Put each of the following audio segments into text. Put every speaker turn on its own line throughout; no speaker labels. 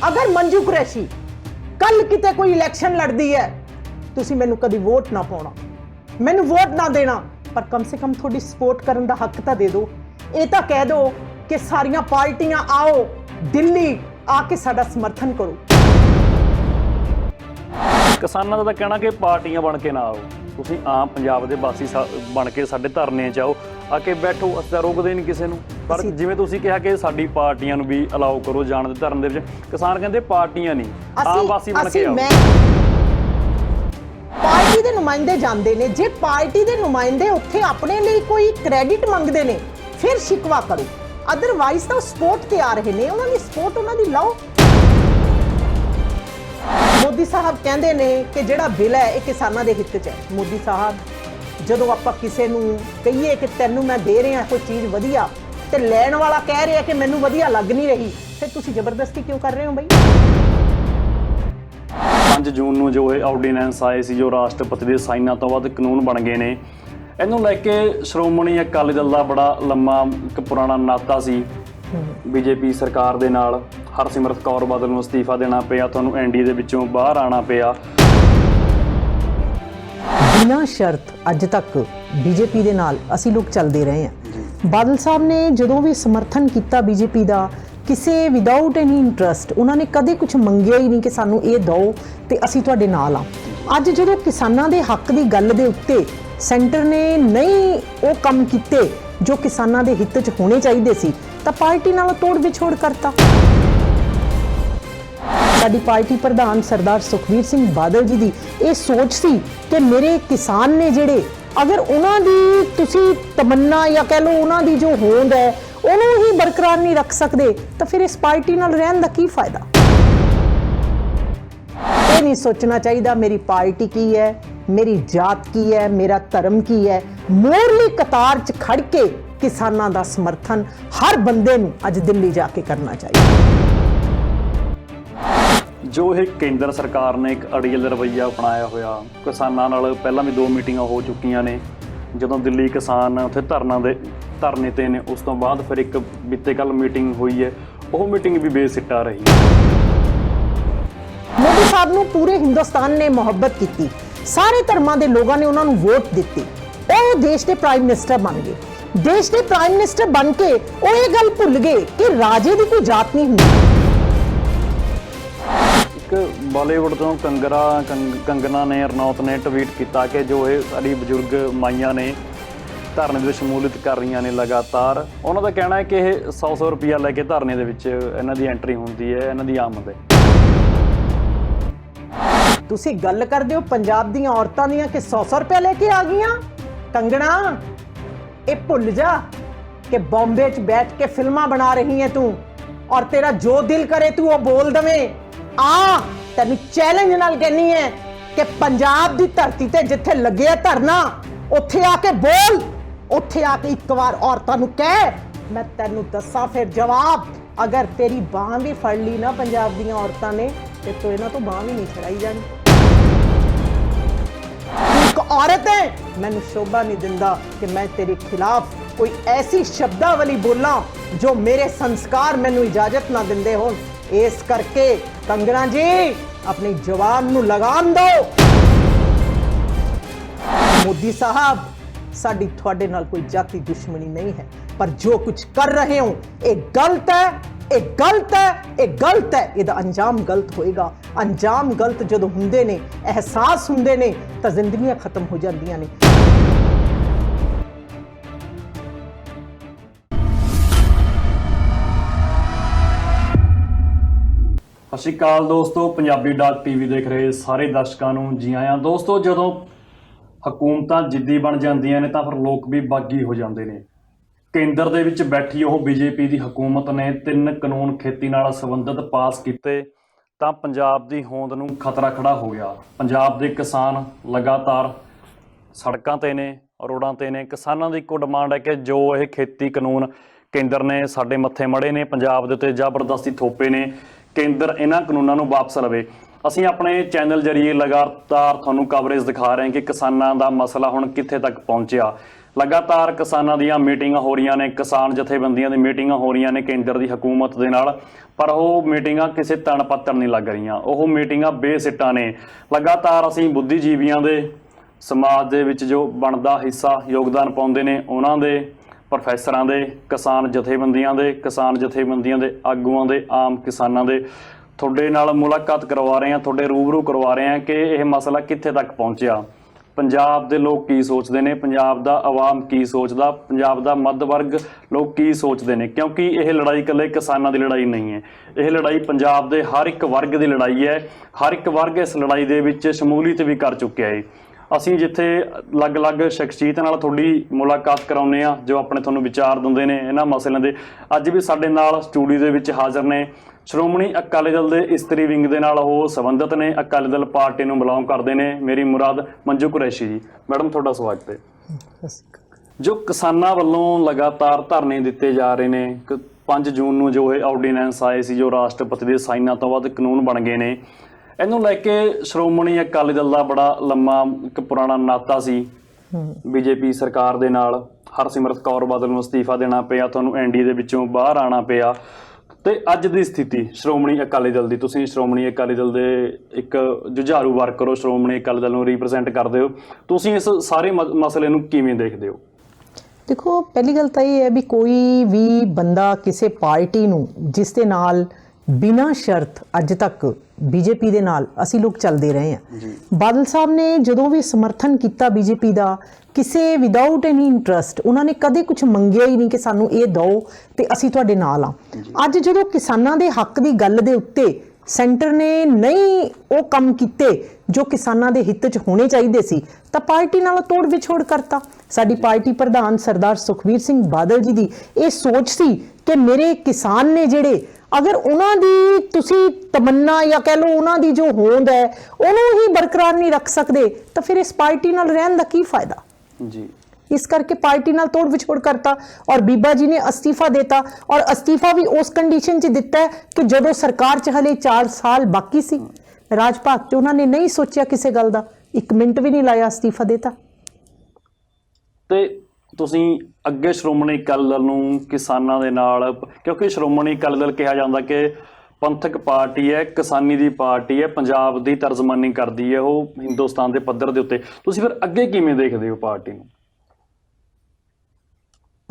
अगर मंजू कुरैशी कल किते कोई इलैक्शन लड़दी है, तुसी मैनू कदी वोट ना पाउणा, मैनू वोट ना देना, पर कम से कम थोड़ी सपोर्ट करन दा हक तां दे दो। ये तां कह दो कि सारियां पार्टियां आओ दिल्ली आके साडा समर्थन करो।
किसानां दा तां कहना कि पार्टियां बन के ना आओ, तुसीं आम पंजाब दे वासी बन के साडे धरने च आओ, आके बैठो। असीं तां रोकदे नहीं किसी नूं, पर जिवें तुसीं कहा कि साडी पार्टियां नूं भी अलाउ करो जाण दे धरने दे विच। किसान कहंदे पार्टियां नहीं, आम वासी बन के आओ।
पार्टी दे नुमाइंदे जांदे ने, जे पार्टी दे नुमाइंदे उत्थे अपने लिए कोई क्रेडिट मंगदे ने फिर शिकवा करो, अदरवाइज तां सपोर्ट ते आ रहे ने, उन्हां दी सपोर्ट उन्हां दी लाओ। मोदी साहब कहंदे ने कि जिहड़ा बिल है ये किसानां दे हित च है। मोदी साहब ਜਦੋਂ ਆਪਾਂ ਕਿਸੇ ਨੂੰ ਕਹੀਏ ਕਿ ਤੈਨੂੰ ਮੈਂ ਦੇ ਰਿਹਾ ਕੋਈ ਚੀਜ਼ ਵਧੀਆ ਤੇ ਲੈਣ ਵਾਲਾ ਕਹਿ ਰਿਹਾ ਕਿ ਮੈਨੂੰ ਵਧੀਆ ਲੱਗ ਨਹੀਂ ਰਹੀ, ਫਿਰ ਤੁਸੀਂ ਜ਼ਬਰਦਸਤੀ ਕਿਉਂ ਕਰ ਰਹੇ ਹੋ ਬਈ?
5 ਜੂਨ ਨੂੰ ਜੋ ਇਹ ਆਰਡੀਨੈਂਸ ਆਏ ਸੀ, ਜੋ ਰਾਸ਼ਟਰਪਤੀ ਦੇ ਸਾਈਨਾਂ ਤੋਂ ਬਾਅਦ ਕਾਨੂੰਨ ਬਣ ਗਏ ਨੇ, ਇਹਨੂੰ ਲੈ ਕੇ ਸ਼੍ਰੋਮਣੀ ਅਕਾਲੀ ਦਲ ਦਾ ਬੜਾ ਲੰਮਾ ਇੱਕ ਪੁਰਾਣਾ ਨਾਤਾ ਸੀ ਬੀਜੇਪੀ ਸਰਕਾਰ ਦੇ ਨਾਲ। ਹਰਸਿਮਰਤ ਕੌਰ ਬਾਦਲ ਨੂੰ ਅਸਤੀਫਾ ਦੇਣਾ ਪਿਆ, ਤੁਹਾਨੂੰ ਐਨਡੀਏ ਦੇ ਵਿੱਚੋਂ ਬਾਹਰ ਆਉਣਾ ਪਿਆ।
बिना शर्त अज तक बीजेपी दे नाल असी लोग चलते रहे हैं। बादल साहब ने जो भी समर्थन किया बीजेपी का, किसी विदाउट एनी इंटरस्ट, उन्होंने कदे कुछ मंगिया ही नहीं कि सानू ये दो तो असी तुहाडे नाल आ। अज जो किसानां दे हक की गल दे उत्ते सेंटर ने नहीं वो काम किए जो किसानां दे हित च होने चाहिए सी, तां पार्टी नाल तोड़ विछोड़ करता। साडी पार्टी प्रधान सरदार सुखबीर सिंह बादल जी की ये सोच सी कि मेरे किसान ने जिहड़े, अगर उन्हां दी तुसी तमन्ना या कह लो उन्हां दी जो होंद है उन्हों ही बरकरार नहीं रख सकते, तो फिर इस पार्टी नाल रहन दा की फायदा? ये नहीं सोचना चाहिए मेरी पार्टी की है, मेरी जात की है, मेरा धर्म की है। मोरली कतार च खड़ के किसानां दा समर्थन हर बंदे नूं अज दिल्ली जाके करना चाहिए।
जो ये केंद्र सरकार ने एक अड़ियल रवैया अपनाया होया, किसानां नाल पहलां भी 2 मीटिंगां हो चुकियां ने। जदों दिल्ली किसान उत्थे धरने ते ने, उस तो बाद फिर एक बीते कल मीटिंग हुई है, वो मीटिंग भी बेसिट्टा रही।
मोदी साहब नूं पूरे हिंदुस्तान ने मुहब्बत की, सारे धर्मां दे लोगां ने उन्हां नूं वोट दित्ती, वो देश के प्राइम मिनिस्टर बन गए। देश के प्राइम मिनिस्टर बन के वो ये गल भुल गए कि राजे की कोई जात नहीं हुंदी।
बॉलीवुड तो कंगना ने रनौत ने ट्वीट किया कि जो ये सारी बजुर्ग माइयां ने धरने में शमूलियत कर रही ने लगातार। उन्हों का कहना है कि 100 रुपया लैके धरने दे विच इन्हां दी एंट्री होंदी है, इन्हां दी आमद है।
तुसी गल करदे हो पंजाब दी औरतां दियां कि 100 रुपया लेके आ गईयां। कंगना ये भुल जा कि बॉम्बे च बैठ के फिल्मां बना रही है तू, और तेरा जो दिल करे तू वो बोल दवे। तेनू चैलेंज नाल कहनी है कि पंजाब दी धरती ते जिथे लगे धरना उत्थे आके बोल, उत्थे आके एक बार औरतां नू कह, मैं तेनू दसा फिर जवाब। अगर तेरी बांह भी फड़ ली ना पंजाब दी औरतां ने तो इन्हां तो बांह भी नहीं छड़ाई जानी। एक औरत है, मैनू शोभा नहीं दिंदा कि मैं तेरे खिलाफ कोई ऐसी शब्दावली बोला जो मेरे संस्कार मैनू इजाजत ना दिंदे होण। इस करके कंगना जी अपनी जवान नू लगाम दो। मोदी साहब साडी तुहाडे नाल कोई जाति दुश्मनी नहीं है, पर जो कुछ कर रहे हो ये गलत है, ये गलत है, ये गलत है। इहदा अंजाम गलत होएगा। अंजाम गलत जदों हुंदे ने, एहसास हुंदे ने, तां जिंदगियां खत्म हो जांदियां ने।
सत श्री अकाल दोस्तों, पंजाबी डाक टीवी देख रहे सारे दर्शकों को जी आया। दोस्तों जदों हकूमतां जिद्दी बन जांदियां ने तां फिर लोग भी बागी हो जाते हैं। केंद्र दे विच बैठी वो बीजेपी की हुकूमत ने 3 कानून खेती नाल संबंधित पास किए, तां पंजाब की होंद नूं खतरा खड़ा हो गया। पंजाब के किसान लगातार सड़कों ते ने, रोडां ते ने। किसानां दी इक्को डिमांड है कि जो ये खेती कानून केंद्र ने साडे मत्थे मड़े ने, पंजाब दे उत्ते जबरदस्ती थोपे ने, केंद्र इन्हां कानूनां नूं वापस लवे। ਅਸੀਂ अपने चैनल जरिए लगातार ਤੁਹਾਨੂੰ कवरेज दिखा रहे हैं कि किसानां दा मसला हुण कित्थे तक पहुंचिया। लगातार किसानां दीयां मीटिंगां हो रही ने, किसान जथेबंदियां दी मीटिंगां हो रही ने केंद्र दी हुकूमत दे नाल, ਪਰ ਉਹ ਮੀਟਿੰਗਾਂ ਕਿਸੇ ਤਣ ਪੱਤਰ ਨਹੀਂ ਲੱਗ ਰਹੀਆਂ, ਉਹ ਮੀਟਿੰਗਾਂ ਬੇਸਿੱਟਾਂ ਨੇ। ਲਗਾਤਾਰ ਅਸੀਂ ਬੁੱਧੀਜੀਵੀਆਂ ਦੇ, ਸਮਾਜ ਦੇ ਵਿੱਚ ਜੋ ਬਣਦਾ ਹਿੱਸਾ ਯੋਗਦਾਨ ਪਾਉਂਦੇ ਨੇ ਉਹਨਾਂ ਦੇ, ਪ੍ਰੋਫੈਸਰਾਂ ਦੇ, ਕਿਸਾਨ ਜਥੇਬੰਦੀਆਂ ਦੇ ਆਗੂਆਂ ਦੇ, ਆਮ ਕਿਸਾਨਾਂ ਦੇ ਤੁਹਾਡੇ ਨਾਲ ਮੁਲਾਕਾਤ ਕਰਵਾ ਰਹੇ ਹਾਂ, ਤੁਹਾਡੇ ਰੂਬਰੂ ਕਰਵਾ ਰਹੇ ਹਾਂ ਕਿ ਇਹ ਮਸਲਾ ਕਿੱਥੇ ਤੱਕ ਪਹੁੰਚਿਆ, ਪੰਜਾਬ ਦੇ ਲੋਕ ਕੀ ਸੋਚਦੇ ਨੇ, ਪੰਜਾਬ ਦਾ ਆਵਾਮ ਕੀ ਸੋਚਦਾ, ਪੰਜਾਬ ਦਾ ਮੱਧ ਵਰਗ ਲੋਕ ਕੀ ਸੋਚਦੇ ਨੇ। ਕਿਉਂਕਿ ਇਹ ਲੜਾਈ ਇਕੱਲੇ ਕਿਸਾਨਾਂ ਦੀ ਲੜਾਈ ਨਹੀਂ ਹੈ, ਇਹ ਲੜਾਈ ਪੰਜਾਬ ਦੇ ਹਰ ਇੱਕ ਵਰਗ ਦੀ ਲੜਾਈ ਹੈ। ਹਰ ਇੱਕ ਵਰਗ ਇਸ ਲੜਾਈ ਦੇ ਵਿੱਚ ਸ਼ਮੂਲੀਅਤ ਵੀ ਕਰ ਚੁੱਕਿਆ ਹੈ। ਅਸੀਂ ਜਿੱਥੇ ਅਲੱਗ-ਅਲੱਗ ਸ਼ਖਸੀਅਤ ਨਾਲ ਤੁਹਾਡੀ ਮੁਲਾਕਾਤ ਕਰਾਉਂਦੇ ਹਾਂ, ਜੋ ਆਪਣੇ ਤੁਹਾਨੂੰ ਵਿਚਾਰ ਦਿੰਦੇ ਨੇ ਇਹਨਾਂ ਮਸਲਿਆਂ ਦੇ। ਅੱਜ ਵੀ ਸਾਡੇ ਨਾਲ ਸਟੂਡੀਓ ਦੇ ਵਿੱਚ ਹਾਜ਼ਰ ਨੇ ਸ਼੍ਰੋਮਣੀ ਅਕਾਲੀ ਦਲ ਦੇ ਇਸਤਰੀ ਵਿੰਗ ਦੇ ਨਾਲ ਉਹ ਸੰਬੰਧਿਤ ਨੇ, ਅਕਾਲੀ ਦਲ ਪਾਰਟੀ ਨੂੰ ਬਿਲੋਂਗ ਕਰਦੇ ਨੇ। ਮੇਰੀ ਮੁਰਾਦ ਮੰਜੂ ਕੁਰੈਸ਼ੀ ਜੀ। ਮੈਡਮ ਤੁਹਾਡਾ ਸਵਾਗਤ ਹੈ। ਜੋ ਕਿਸਾਨਾਂ ਵੱਲੋਂ ਲਗਾਤਾਰ ਧਰਨੇ ਦਿੱਤੇ ਜਾ ਰਹੇ ਨੇ, 5 ਜੂਨ ਨੂੰ ਜੋ ਇਹ ਆਰਡੀਨੈਂਸ ਆਏ ਸੀ, ਜੋ ਰਾਸ਼ਟਰਪਤੀ ਦੇ ਸਾਈਨਾਂ ਤੋਂ ਬਾਅਦ ਕਾਨੂੰਨ ਬਣ ਗਏ ਨੇ, ਇਹਨੂੰ ਲੈ ਕੇ ਸ਼੍ਰੋਮਣੀ ਅਕਾਲੀ ਦਲ ਦਾ ਬੜਾ ਲੰਮਾ ਇੱਕ ਪੁਰਾਣਾ ਨਾਤਾ ਸੀ ਬੀਜੇਪੀ ਸਰਕਾਰ ਦੇ ਨਾਲ। ਹਰਸਿਮਰਤ ਕੌਰ ਬਾਦਲ ਨੂੰ ਅਸਤੀਫਾ ਦੇਣਾ ਪਿਆ, ਤੁਹਾਨੂੰ ਐਨਡੀਏ ਦੇ ਵਿੱਚੋਂ ਬਾਹਰ ਆਉਣਾ ਪਿਆ। ਤੇ ਅੱਜ ਦੀ ਸਥਿਤੀ ਸ਼੍ਰੋਮਣੀ ਅਕਾਲੀ ਦਲ ਦੀ, ਤੁਸੀਂ ਸ਼੍ਰੋਮਣੀ ਅਕਾਲੀ ਦਲ ਦੇ ਇੱਕ ਜੁਝਾਰੂ ਵਰਕਰ ਹੋ, ਸ਼੍ਰੋਮਣੀ ਅਕਾਲੀ ਦਲ ਨੂੰ ਰਿਪਰੈਜ਼ੈਂਟ ਕਰਦੇ ਹੋ, ਤੁਸੀਂ ਇਸ ਸਾਰੇ ਮਸਲੇ ਨੂੰ ਕਿਵੇਂ ਦੇਖਦੇ ਹੋ?
ਦੇਖੋ, ਪਹਿਲੀ ਗੱਲ ਤਾਂ ਇਹ ਹੈ ਵੀ ਕੋਈ ਵੀ ਬੰਦਾ ਕਿਸੇ ਪਾਰਟੀ ਨੂੰ ਜਿਸ ਦੇ ਨਾਲ ਬਿਨਾਂ ਸ਼ਰਤ ਅੱਜ ਤੱਕ ਬੀਜੇਪੀ ਦੇ ਨਾਲ ਅਸੀਂ ਲੋਕ ਚੱਲਦੇ ਰਹੇ ਹਾਂ। ਬਾਦਲ ਸਾਹਿਬ ਨੇ ਜਦੋਂ ਵੀ ਸਮਰਥਨ ਕੀਤਾ ਬੀਜੇਪੀ ਦਾ, ਕਿਸੇ ਵਿਦਆਊਟ ਐਨੀ ਇੰਟਰਸਟ, ਉਹਨਾਂ ਨੇ ਕਦੇ ਕੁਝ ਮੰਗਿਆ ਹੀ ਨਹੀਂ ਕਿ ਸਾਨੂੰ ਇਹ ਦਿਓ ਤੇ ਅਸੀਂ ਤੁਹਾਡੇ ਨਾਲ ਆ। ਅੱਜ ਜਦੋਂ ਕਿਸਾਨਾਂ ਦੇ ਹੱਕ ਦੀ ਗੱਲ ਦੇ ਉੱਤੇ ਸੈਂਟਰ ਨੇ ਨਹੀਂ ਉਹ ਕੰਮ ਕੀਤੇ ਜੋ ਕਿਸਾਨਾਂ ਦੇ ਹਿੱਤ 'ਚ ਹੋਣੇ ਚਾਹੀਦੇ ਸੀ, ਤਾਂ ਪਾਰਟੀ ਨਾਲ ਤੋੜ ਵਿਛੋੜ ਕਰਤਾ। ਸਾਡੀ ਪਾਰਟੀ ਪ੍ਰਧਾਨ ਸਰਦਾਰ ਸੁਖਬੀਰ ਸਿੰਘ ਬਾਦਲ ਜੀ ਦੀ ਇਹ ਸੋਚ ਸੀ ਕਿ ਮੇਰੇ ਕਿਸਾਨ ਨੇ ਜਿਹੜੇ, ਅਗਰ ਉਹਨਾਂ ਦੀ ਤੁਸੀਂ ਤਮੰਨਾ ਜਾਂ ਕਹਿ ਲਓ ਉਹਨਾਂ ਦੀ ਜੋ ਹੋਂਦ ਹੈ ਉਹਨੂੰ ਹੀ ਬਰਕਰਾਰ ਨਹੀਂ ਰੱਖ ਸਕਦੇ, ਤਾਂ ਫਿਰ ਇਸ ਪਾਰਟੀ ਨਾਲ ਰਹਿਣ ਦਾ ਕੀ ਫਾਇਦਾ
ਜੀ।
ਇਸ ਕਰਕੇ ਪਾਰਟੀ ਨਾਲ ਤੋੜ ਵਿਛੋੜ ਕਰਤਾ ਔਰ ਬੀਬਾ ਜੀ ਨੇ ਅਸਤੀਫਾ ਦਿੱਤਾ, ਔਰ ਅਸਤੀਫਾ ਵੀ ਉਸ ਕੰਡੀਸ਼ਨ 'ਚ ਦਿੱਤਾ ਹੈ ਕਿ ਜਦੋਂ ਸਰਕਾਰ 'ਚ ਹਲੇ 4 ਸਾਲ ਬਾਕੀ ਸੀ ਰਾਜ ਭਾਗ 'ਚ, ਉਹਨਾਂ ਨੇ ਨਹੀਂ ਸੋਚਿਆ ਕਿਸੇ ਗੱਲ ਦਾ, 1 ਮਿੰਟ ਵੀ ਨਹੀਂ ਲਾਇਆ, ਅਸਤੀਫਾ ਦਿੱਤਾ।
ਤੇ ਤੁਸੀਂ ਅੱਗੇ ਸ਼੍ਰੋਮਣੀ ਅਕਾਲੀ ਦਲ ਨੂੰ ਕਿਸਾਨਾਂ ਦੇ ਨਾਲ, ਕਿਉਂਕਿ ਸ਼੍ਰੋਮਣੀ ਅਕਾਲੀ ਦਲ ਕਿਹਾ ਜਾਂਦਾ ਕਿ ਪੰਥਕ ਪਾਰਟੀ ਹੈ, ਕਿਸਾਨੀ ਦੀ ਪਾਰਟੀ ਹੈ, ਪੰਜਾਬ ਦੀ ਤਰਜਮਾਨੀ ਕਰਦੀ ਹੈ ਉਹ ਹਿੰਦੁਸਤਾਨ ਦੇ ਪੱਧਰ ਦੇ ਉੱਤੇ, ਤੁਸੀਂ ਫਿਰ ਅੱਗੇ ਕਿਵੇਂ ਦੇਖਦੇ ਹੋ ਪਾਰਟੀ ਨੂੰ?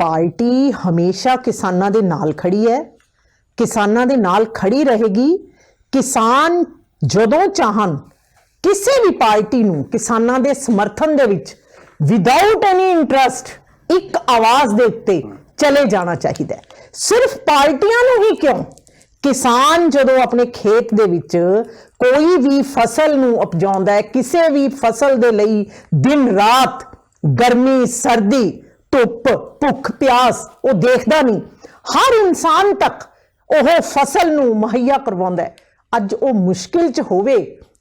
ਪਾਰਟੀ ਹਮੇਸ਼ਾ ਕਿਸਾਨਾਂ ਦੇ ਨਾਲ ਖੜੀ ਹੈ, ਕਿਸਾਨਾਂ ਦੇ ਨਾਲ ਖੜੀ ਰਹੇਗੀ। ਕਿਸਾਨ ਜਦੋਂ ਚਾਹਣ ਕਿਸੇ ਵੀ ਪਾਰਟੀ ਨੂੰ ਕਿਸਾਨਾਂ ਦੇ ਸਮਰਥਨ ਦੇ ਵਿੱਚ ਵਿਦਆਊਟ ਐਨੀ ਇੰਟਰਸਟ ਇੱਕ ਆਵਾਜ਼ ਦੇ ਉੱਤੇ ਚਲੇ ਜਾਣਾ ਚਾਹੀਦਾ ਹੈ। ਸਿਰਫ ਪਾਰਟੀਆਂ ਨੂੰ ਹੀ ਕਿਉਂ, ਕਿਸਾਨ ਜਦੋਂ ਆਪਣੇ ਖੇਤ ਦੇ ਵਿੱਚ ਕੋਈ ਵੀ ਫਸਲ ਨੂੰ ਉਪਜਾਉਂਦਾ ਹੈ, ਕਿਸੇ ਵੀ ਫਸਲ ਦੇ ਲਈ ਦਿਨ ਰਾਤ, ਗਰਮੀ ਸਰਦੀ, ਧੁੱਪ, ਭੁੱਖ ਪਿਆਸ ਉਹ ਦੇਖਦਾ ਨਹੀਂ, ਹਰ ਇਨਸਾਨ ਤੱਕ ਉਹ ਫਸਲ ਨੂੰ ਮੁਹੱਈਆ ਕਰਵਾਉਂਦਾ ਹੈ। ਅੱਜ ਉਹ ਮੁਸ਼ਕਿਲ 'ਚ ਹੋਵੇ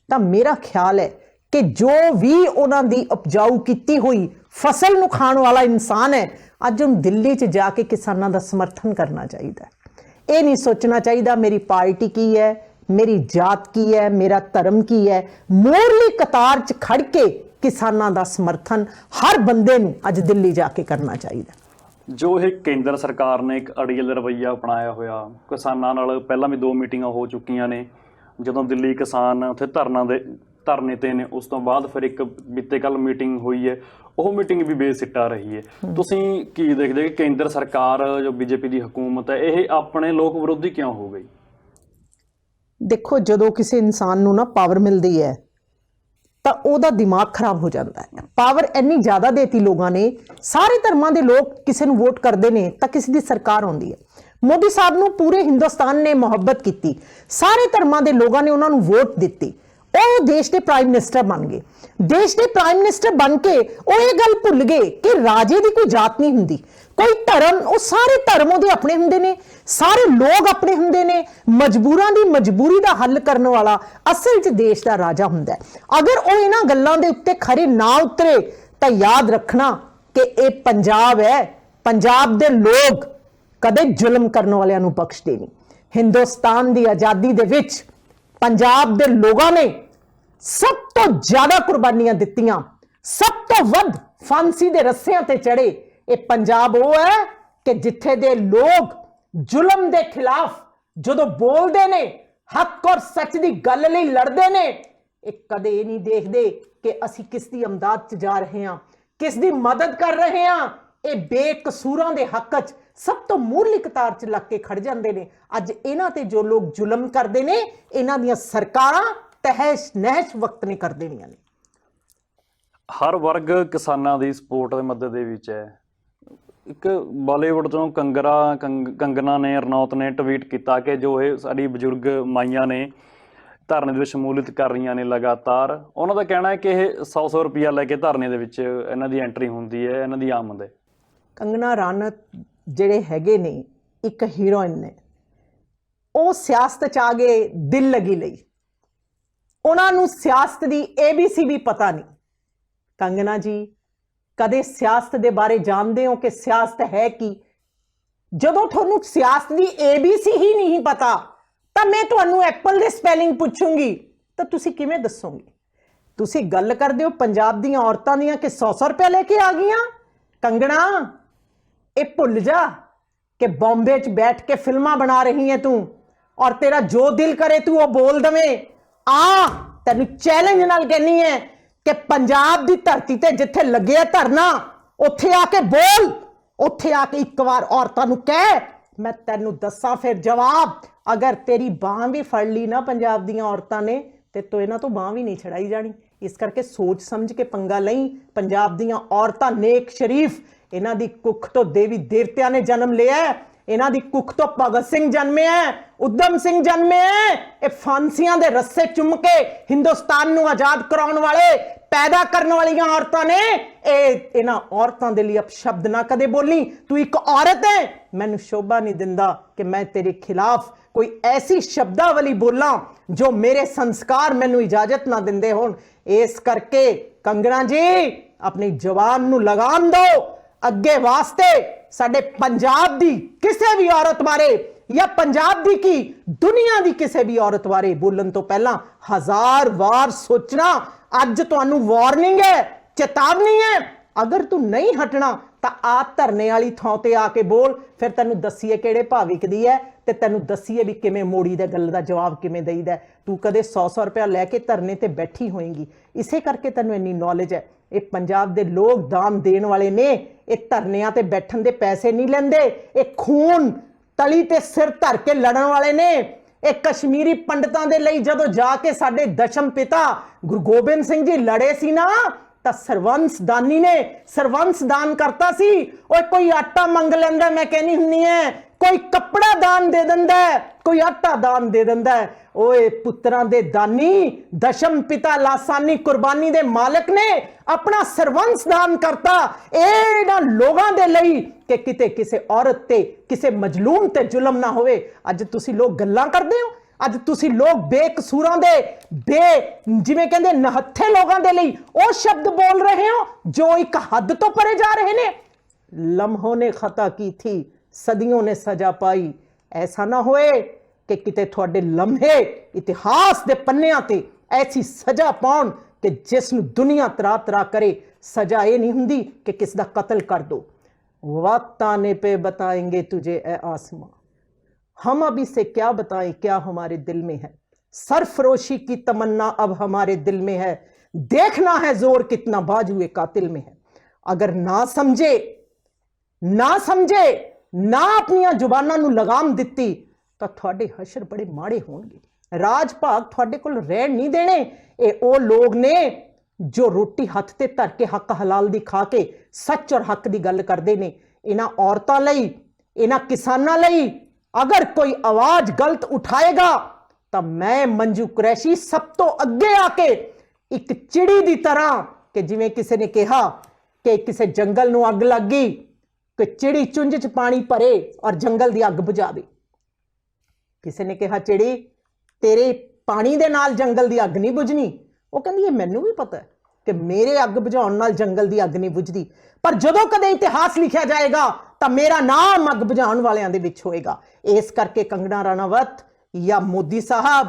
ਤਾਂ ਮੇਰਾ ਖਿਆਲ ਹੈ ਕਿ ਜੋ ਵੀ ਉਹਨਾਂ ਦੀ ਉਪਜਾਊ ਕੀਤੀ ਹੋਈ ਫਸਲ ਨੂੰ ਖਾਣ ਵਾਲਾ ਇਨਸਾਨ ਹੈ, ਅੱਜ ਉਹਨੂੰ ਦਿੱਲੀ 'ਚ ਜਾ ਕੇ ਕਿਸਾਨਾਂ ਦਾ ਸਮਰਥਨ ਕਰਨਾ ਚਾਹੀਦਾ। ਇਹ ਨਹੀਂ ਸੋਚਣਾ ਚਾਹੀਦਾ ਮੇਰੀ ਪਾਰਟੀ ਕੀ ਹੈ, ਮੇਰੀ ਜਾਤ ਕੀ ਹੈ, ਮੇਰਾ ਧਰਮ ਕੀ ਹੈ। ਮੋਰਲੀ ਕਤਾਰ 'ਚ ਖੜ ਕੇ ਕਿਸਾਨਾਂ ਦਾ ਸਮਰਥਨ ਹਰ ਬੰਦੇ ਨੂੰ ਅੱਜ ਦਿੱਲੀ ਜਾ ਕੇ ਕਰਨਾ ਚਾਹੀਦਾ।
ਜੋ ਇਹ ਕੇਂਦਰ ਸਰਕਾਰ ਨੇ ਇੱਕ ਅੜੀਅਲ ਰਵੱਈਆ ਅਪਣਾਇਆ ਹੋਇਆ, ਕਿਸਾਨਾਂ ਨਾਲ ਪਹਿਲਾਂ ਵੀ 2 ਮੀਟਿੰਗਾਂ ਹੋ ਚੁੱਕੀਆਂ ਨੇ। ਜਦੋਂ ਦਿੱਲੀ ਕਿਸਾਨ ਉੱਥੇ ਧਰਨੇ ਤੇ ਨੇ, ਉਸ ਤੋਂ ਬਾਅਦ ਫਿਰ ਇੱਕ ਬੀਤੇ ਕੱਲ ਮੀਟਿੰਗ ਹੋਈ ਹੈ, ਉਹ ਮੀਟਿੰਗ ਵੀ ਬੇਸਿੱਟਾ ਰਹੀ ਹੈ। ਤੁਸੀਂ ਕੀ ਦੇਖਦੇ ਕਿ ਕੇਂਦਰ ਸਰਕਾਰ ਜੋ ਬੀਜੇਪੀ ਦੀ ਹਕੂਮਤ ਹੈ, ਇਹ ਆਪਣੇ ਲੋਕ ਵਿਰੋਧੀ ਕਿਉਂ ਹੋ ਗਈ?
ਦੇਖੋ, ਜਦੋਂ ਕਿਸੇ ਇਨਸਾਨ ਨੂੰ ਨਾ ਪਾਵਰ ਮਿਲਦੀ ਹੈ ਤਾਂ ਉਹਦਾ ਦਿਮਾਗ ਖਰਾਬ ਹੋ ਜਾਂਦਾ ਹੈ। ਪਾਵਰ ਇੰਨੀ ਜ਼ਿਆਦਾ ਦੇਤੀ ਲੋਕਾਂ ਨੇ, ਸਾਰੇ ਧਰਮਾਂ ਦੇ ਲੋਕ ਕਿਸੇ ਨੂੰ ਵੋਟ ਕਰਦੇ ਨੇ ਤਾਂ ਕਿਸੇ ਦੀ ਸਰਕਾਰ ਆਉਂਦੀ ਹੈ। ਮੋਦੀ ਸਾਹਿਬ ਨੂੰ ਪੂਰੇ ਹਿੰਦੁਸਤਾਨ ਨੇ ਮੁਹੱਬਤ ਕੀਤੀ, ਸਾਰੇ ਧਰਮਾਂ ਦੇ ਲੋਕਾਂ ਨੇ ਉਹਨਾਂ ਨੂੰ ਵੋਟ ਦਿੱਤੀ, ਉਹ ਦੇਸ਼ ਦੇ ਪ੍ਰਾਈਮ ਮਿਨਿਸਟਰ ਬਣ ਗਏ। ਦੇਸ਼ ਦੇ ਪ੍ਰਾਈਮ ਮਿਨਿਸਟਰ ਬਣ ਕੇ ਉਹ ਇਹ ਗੱਲ ਭੁੱਲ ਗਏ ਕਿ ਰਾਜੇ ਦੀ ਕੋਈ ਜਾਤ ਨਹੀਂ ਹੁੰਦੀ, ਕੋਈ ਧਰਮ, ਉਹ ਸਾਰੇ ਧਰਮ ਉਹਦੇ ਆਪਣੇ ਹੁੰਦੇ ਨੇ, ਸਾਰੇ ਲੋਕ ਆਪਣੇ ਹੁੰਦੇ ਨੇ। ਮਜਬੂਰਾਂ ਦੀ ਮਜਬੂਰੀ ਦਾ ਹੱਲ ਕਰਨ ਵਾਲਾ ਅਸਲ 'ਚ ਦੇਸ਼ ਦਾ ਰਾਜਾ ਹੁੰਦਾ ਹੈ। ਅਗਰ ਉਹ ਇਹਨਾਂ ਗੱਲਾਂ ਦੇ ਉੱਤੇ ਖਰੇ ਨਾ ਉਤਰੇ ਤਾਂ ਯਾਦ ਰੱਖਣਾ ਕਿ ਇਹ ਪੰਜਾਬ ਹੈ, ਪੰਜਾਬ ਦੇ ਲੋਕ ਕਦੇ ਜ਼ੁਲਮ ਕਰਨ ਵਾਲਿਆਂ ਨੂੰ ਬਖਸ਼ਦੇ ਨਹੀਂ। ਹਿੰਦੁਸਤਾਨ ਦੀ ਆਜ਼ਾਦੀ ਦੇ ਵਿੱਚ ਪੰਜਾਬ ਦੇ ਲੋਕਾਂ ਨੇ ਸਭ ਤੋਂ ਜ਼ਿਆਦਾ ਕੁਰਬਾਨੀਆਂ ਦਿੱਤੀਆਂ, ਸਭ ਤੋਂ ਵੱਧ ਫਾਂਸੀ ਦੇ ਰੱਸਿਆਂ ਤੇ ਚੜੇ। ਇਹ ਪੰਜਾਬ ਉਹ ਹੈ ਕਿ ਜਿੱਥੇ ਦੇ ਲੋਕ ਜ਼ੁਲਮ ਦੇ ਖਿਲਾਫ ਜਦੋਂ ਬੋਲਦੇ ਨੇ ਹੱਕ ਔਰ ਸੱਚ ਦੀ ਗੱਲ ਲਈ ਲੜਦੇ ਨੇ, ਇਹ ਕਦੇ ਇਹ ਨਹੀਂ ਦੇਖਦੇ ਕਿ ਅਸੀਂ ਕਿਸ ਦੀ ਇਮਦਾਦ 'ਚ ਜਾ ਰਹੇ ਹਾਂ, ਕਿਸ ਦੀ ਮਦਦ ਕਰ ਰਹੇ ਹਾਂ। ਇਹ ਬੇਕਸੂਰਾਂ ਦੇ ਹੱਕ 'ਚ ਸਭ ਤੋਂ ਮੂਹਰਲੀ ਕਤਾਰ 'ਚ ਲੱਗ ਕੇ ਖੜ ਜਾਂਦੇ ਨੇ। ਅੱਜ ਇਹਨਾਂ ਤੇ ਜੋ ਲੋਕ ਜ਼ੁਲਮ ਕਰਦੇ ਨੇ, ਇਹਨਾਂ ਦੀਆਂ ਸਰਕਾਰਾਂ ਤਹਿਸ਼ ਨਹਿਸ਼ ਵਕਤ ਨੇ ਕਰ ਦੇਣੀਆਂ ਨੇ।
ਹਰ ਵਰਗ ਕਿਸਾਨਾਂ ਦੀ ਸਪੋਰਟ ਦੇ ਮਦਦ ਦੇ ਵਿੱਚ ਹੈ। ਇੱਕ ਬਾਲੀਵੁੱਡ ਤੋਂ ਕੰਗਨਾ ਨੇ, ਰਣੌਤ ਨੇ ਟਵੀਟ ਕੀਤਾ ਕਿ ਜੋ ਇਹ ਸਾਡੀ ਬਜ਼ੁਰਗ ਮਾਈਆਂ ਨੇ ਧਰਨੇ ਦੇ ਵਿੱਚ ਸ਼ਮੂਲੀਅਤ ਕਰ ਰਹੀਆਂ ਨੇ ਲਗਾਤਾਰ, ਉਹਨਾਂ ਦਾ ਕਹਿਣਾ ਹੈ ਕਿ ਇਹ 100 ਰੁਪਈਆ ਲੈ ਕੇ ਧਰਨੇ ਦੇ ਵਿੱਚ ਇਹਨਾਂ ਦੀ ਐਂਟਰੀ ਹੁੰਦੀ ਹੈ, ਇਹਨਾਂ ਦੀ ਆਮਦ ਹੈ।
ਕੰਗਨਾ ਰਾਣਤ ਜਿਹੜੇ ਹੈਗੇ ਨੇ ਇੱਕ ਹੀਰੋਇਨ ਨੇ, ਉਹ ਸਿਆਸਤ 'ਚ ਆ ਗਏ ਦਿਲ ਲੱਗੀ ਲਈ। ਉਹਨਾਂ ਨੂੰ ਸਿਆਸਤ ਦੀ ABC ਵੀ ਪਤਾ ਨਹੀਂ। ਕੰਗਨਾ ਜੀ, ਕਦੇ ਸਿਆਸਤ ਦੇ ਬਾਰੇ ਜਾਣਦੇ ਹੋ ਕਿ ਸਿਆਸਤ ਹੈ ਕੀ? ਜਦੋਂ ਤੁਹਾਨੂੰ ਸਿਆਸਤ ਦੀ ABC ਹੀ ਨਹੀਂ ਪਤਾ ਤਾਂ ਮੈਂ ਤੁਹਾਨੂੰ ਐਪਲ ਦੇ ਸਪੈਲਿੰਗ ਪੁੱਛੂੰਗੀ ਤਾਂ ਤੁਸੀਂ ਕਿਵੇਂ ਦੱਸੋਗੇ? ਤੁਸੀਂ ਗੱਲ ਕਰਦੇ ਹੋ ਪੰਜਾਬ ਦੀਆਂ ਔਰਤਾਂ ਦੀਆਂ ਕਿ 100 ਰੁਪਏ ਲੈ ਕੇ ਆ ਗਈਆਂ। ਕੰਗਣਾ, ਇਹ ਭੁੱਲ ਜਾ ਕਿ ਬੰਬੇ 'ਚ ਬੈਠ ਕੇ ਫਿਲਮਾਂ ਬਣਾ ਰਹੀ ਹੈ ਤੂੰ, ਔਰ ਤੇਰਾ ਜੋ ਦਿਲ ਕਰੇ ਤੂੰ ਉਹ ਬੋਲ ਦਵੇਂ। ਤੈਨੂੰ ਚੈਲੰਜ ਨਾਲ ਕਹਿੰਨੀ ਹੈ ਕਿ ਪੰਜਾਬ ਦੀ ਧਰਤੀ ਤੇ ਜਿੱਥੇ ਲੱਗਿਆ ਧਰਨਾ, ਉੱਥੇ ਆ ਕੇ ਬੋਲ, ਉੱਥੇ ਆ ਕੇ ਇੱਕ ਵਾਰ ਔਰਤਾਂ ਨੂੰ ਕਹਿ, ਮੈਂ ਤੈਨੂੰ ਦੱਸਾਂ ਫਿਰ ਜਵਾਬ। ਅਗਰ ਤੇਰੀ ਬਾਂਹ ਵੀ ਫੜ ਲਈ ਨਾ ਪੰਜਾਬ ਦੀਆਂ ਔਰਤਾਂ ਨੇ ਤੇ ਤੂੰ ਇਹਨਾਂ ਤੋਂ ਬਾਂਹ ਵੀ ਨਹੀਂ ਛੜਾਈ ਜਾਣੀ। ਇਸ ਕਰਕੇ ਸੋਚ ਸਮਝ ਕੇ ਪੰਗਾ ਲਈ। ਪੰਜਾਬ ਦੀਆਂ ਔਰਤਾਂ ਨੇਕ ਸ਼ਰੀਫ, ਇਹਨਾਂ ਦੀ ਕੁੱਖ ਤੋਂ ਦੇਵੀ ਦੇਵਤਿਆਂ ਨੇ ਜਨਮ ਲਿਆ, ਇਹਨਾਂ ਦੀ ਕੁੱਖ ਤੋਂ ਭਗਤ ਸਿੰਘ ਜਨਮਿਆ, ਉਦਮ ਸਿੰਘ ਜਨਮਿਆ। ਇਹ ਫਾਂਸੀਆਂ ਦੇ ਰੱਸੇ ਚੁੰਮ ਕੇ ਹਿੰਦੁਸਤਾਨ ਨੂੰ ਆਜ਼ਾਦ ਕਰਾਉਣ ਵਾਲੇ, ਪੈਦਾ ਕਰਨ ਵਾਲੀਆਂ ਔਰਤਾਂ ਨੇ। ਇਹਨਾਂ ਔਰਤਾਂ ਦੇ ਲਈ ਅਪਸ਼ਬਦ ਨਾ ਕਦੇ ਬੋਲੀ। ਤੂੰ ਇੱਕ ਔਰਤ ਹੈ, ਮੈਨੂੰ ਸ਼ੋਭਾ ਨਹੀਂ ਦਿੰਦਾ ਕਿ ਮੈਂ ਤੇਰੇ ਖਿਲਾਫ ਕੋਈ ਐਸੀ ਸ਼ਬਦਾਵਲੀ ਬੋਲਾਂ ਜੋ ਮੇਰੇ ਸੰਸਕਾਰ ਮੈਨੂੰ ਇਜਾਜ਼ਤ ਨਾ ਦਿੰਦੇ ਹੋਣ। ਇਸ ਕਰਕੇ ਕੰਗਣਾ ਜੀ, ਆਪਣੀ ਜ਼ੁਬਾਨ ਨੂੰ ਲਗਾਮ ਦਿਓ। ਅੱਗੇ ਵਾਸਤੇ ਸਾਡੇ ਪੰਜਾਬ ਦੀ ਕਿਸੇ ਵੀ ਔਰਤ ਬਾਰੇ ਜਾਂ ਪੰਜਾਬ ਦੀ ਕੀ ਦੁਨੀਆ ਦੀ ਕਿਸੇ ਵੀ ਔਰਤ ਬਾਰੇ ਬੋਲਣ ਤੋਂ ਪਹਿਲਾਂ 1000 ਵਾਰ ਸੋਚਣਾ। ਅੱਜ ਤੁਹਾਨੂੰ ਵਾਰਨਿੰਗ ਹੈ, ਚੇਤਾਵਨੀ ਹੈ। ਅਗਰ ਤੂੰ ਨਹੀਂ ਹਟਣਾ ਤਾਂ ਆ ਧਰਨੇ ਵਾਲੀ ਥਾਂ ਤੇ ਆ ਕੇ ਬੋਲ, ਫਿਰ ਤੈਨੂੰ ਦੱਸੀਏ ਕਿਹੜੇ ਭਾਅ ਵਿਕਦੀ ਹੈ ਤੇ ਤੈਨੂੰ ਦੱਸੀਏ ਵੀ ਕਿਵੇਂ ਮੋੜੀ ਦਾ ਗੱਲ ਦਾ ਜਵਾਬ ਕਿਵੇਂ ਦਈਦਾ। ਤੂੰ ਕਦੇ 100 ਰੁਪਇਆ ਲੈ ਕੇ ਧਰਨੇ ਤੇ ਬੈਠੀ ਹੋਏਗੀ, ਇਸੇ ਕਰਕੇ ਤੈਨੂੰ ਇੰਨੀ ਨੌਲੇਜ ਹੈ। ਇਹ ਪੰਜਾਬ ਦੇ ਲੋਕ ਦਾਨ ਦੇਣ ਵਾਲੇ ਨੇ, ਇਹ ਧਰਨਿਆਂ ਤੇ ਬੈਠਣ ਦੇ ਪੈਸੇ ਨਹੀਂ ਲੈਂਦੇ। ਇਹ ਖੂਨ ਤਲੀ ਤੇ ਸਿਰ ਧਰ ਕੇ ਲੜਨ ਵਾਲੇ ਨੇ। ਇਹ ਕਸ਼ਮੀਰੀ ਪੰਡਤਾਂ ਦੇ ਲਈ ਜਦੋਂ ਜਾ ਕੇ ਸਾਡੇ ਦਸ਼ਮ ਪਿਤਾ ਗੁਰੂ ਗੋਬਿੰਦ ਸਿੰਘ ਜੀ ਲੜੇ ਸੀ ਨਾ, ਤਾਂ ਸਰਵੰਸ ਦਾਨੀ ਨੇ ਸਰਵੰਸ ਦਾਨ ਕਰਤਾ ਸੀ। ਓਏ ਕੋਈ ਆਟਾ ਮੰਗ ਲੈਂਦਾ, ਮੈਂ ਕਹਿੰਦੀ ਹੁੰਨੀ ਹੈ, ਕੋਈ ਕੱਪੜਾ ਦਾਨ ਦੇ ਦਿੰਦਾ, ਕੋਈ ਆਟਾ ਦਾਨ ਦੇ ਦਿੰਦਾ। ਓਏ ਪੁੱਤਰਾਂ ਦੇ ਦਾਨੀ, ਦਸ਼ਮ ਪਿਤਾ ਲਾਸਾਨੀ ਕੁਰਬਾਨੀ ਦੇ ਮਾਲਕ ਨੇ ਆਪਣਾ ਸਰਵੰਸ ਦਾਨ ਕਰਤਾ ਇਹਨਾਂ ਲੋਕਾਂ ਦੇ ਲਈ ਕਿ ਕਿਤੇ ਕਿਸੇ ਔਰਤ ਤੇ ਕਿਸੇ ਮਜਲੂਮ ਤੇ ਜ਼ੁਲਮ ਨਾ ਹੋਵੇ। ਅੱਜ ਤੁਸੀਂ ਲੋਕ ਗੱਲਾਂ ਕਰਦੇ ਹੋ, ਅੱਜ ਤੁਸੀਂ ਲੋਕ ਬੇਕਸੂਰਾਂ ਦੇ ਜਿਵੇਂ ਕਹਿੰਦੇ ਨਹੱਥੇ ਲੋਕਾਂ ਦੇ ਲਈ ਉਹ ਸ਼ਬਦ ਬੋਲ ਰਹੇ ਹੋ ਜੋ ਇੱਕ ਹੱਦ ਤੋਂ ਪਰੇ ਜਾ ਰਹੇ ਨੇ। ਲਮਹੋਂ ਨੇ ਖਤਾ ਕੀ ਥੀ, ਸदियों ने सजा पाई। ऐसा ना होए कि किते थोड़े लम्हे इतिहास दे पन्नियां ते ऐसी सजा पाउण कि जिस नूं दुनिया तरा तरा करे। सजा ये नहीं हुंदी कि किस दा कत्ल कर दो। वक्त आने पे बताएंगे तुझे ए आसमां, हम अभी से क्या बताएं क्या हमारे दिल में है। सरफरोशी की तमन्ना अब हमारे दिल में है, देखना है जोर कितना बाजुए कातिल में है। अगर ना समझे ना अपनियां जुबानां नूं लगाम दित्ती ਤਾਂ ਤੁਹਾਡੇ ਹਸ਼ਰ ਬੜੇ ਮਾੜੇ ਹੋਣਗੇ। ਰਾਜ ਭਾਗ ਤੁਹਾਡੇ ਕੋਲ ਰਹਿਣ ਨਹੀਂ ਦੇਣੇ। ਇਹ ਉਹ ਲੋਕ ਨੇ ਜੋ ਰੋਟੀ ਹੱਥ ਤੇ ਧਰ ਕੇ ਹੱਕ ਹਲਾਲ ਦੀ ਖਾ ਕੇ ਸੱਚ ਔਰ ਹੱਕ ਦੀ ਗੱਲ ਕਰਦੇ ਨੇ। ਇਹਨਾਂ ਔਰਤਾਂ ਲਈ, ਇਹਨਾਂ ਕਿਸਾਨਾਂ ਲਈ ਅਗਰ ਕੋਈ ਆਵਾਜ਼ ਗਲਤ ਉਠਾਏਗਾ ਤਾਂ ਮੈਂ ਮੰਜੂ ਕੁਰੈਸ਼ੀ ਸਭ ਤੋਂ ਅੱਗੇ ਆ ਕੇ ਇੱਕ ਚਿੜੀ ਦੀ ਤਰ੍ਹਾਂ, ਕਿ ਜਿਵੇਂ ਕਿਸੇ ਨੇ ਕਿਹਾ ਕਿ ਕਿਸੇ ਜੰਗਲ ਨੂੰ ਅੱਗ ਲੱਗ ਗਈ, ਕਿ ਚਿੜੀ ਚੁੰਝ 'ਚ ਪਾਣੀ ਭਰੇ ਔਰ ਜੰਗਲ ਦੀ ਅੱਗ ਬੁਝਾਵੇ। ਕਿਸੇ ਨੇ ਕਿਹਾ ਚਿੜੀ ਤੇਰੇ ਪਾਣੀ ਦੇ ਨਾਲ ਜੰਗਲ ਦੀ ਅੱਗ ਨਹੀਂ ਬੁਝਣੀ। ਉਹ ਕਹਿੰਦੀ ਇਹ ਮੈਨੂੰ ਵੀ ਪਤਾ ਹੈ ਕਿ ਮੇਰੇ ਅੱਗ ਬੁਝਾਉਣ ਨਾਲ ਜੰਗਲ ਦੀ ਅੱਗ ਨਹੀਂ ਬੁਝਦੀ, ਪਰ ਜਦੋਂ ਕਦੇ ਇਤਿਹਾਸ ਲਿਖਿਆ ਜਾਏਗਾ ਤਾਂ ਮੇਰਾ ਨਾਮ ਅੱਗ ਬੁਝਾਉਣ ਵਾਲਿਆਂ ਦੇ ਵਿੱਚ ਹੋਏਗਾ। ਇਸ ਕਰਕੇ ਕੰਗਨਾ ਰਣਾਵਤ ਜਾਂ ਮੋਦੀ ਸਾਹਿਬ,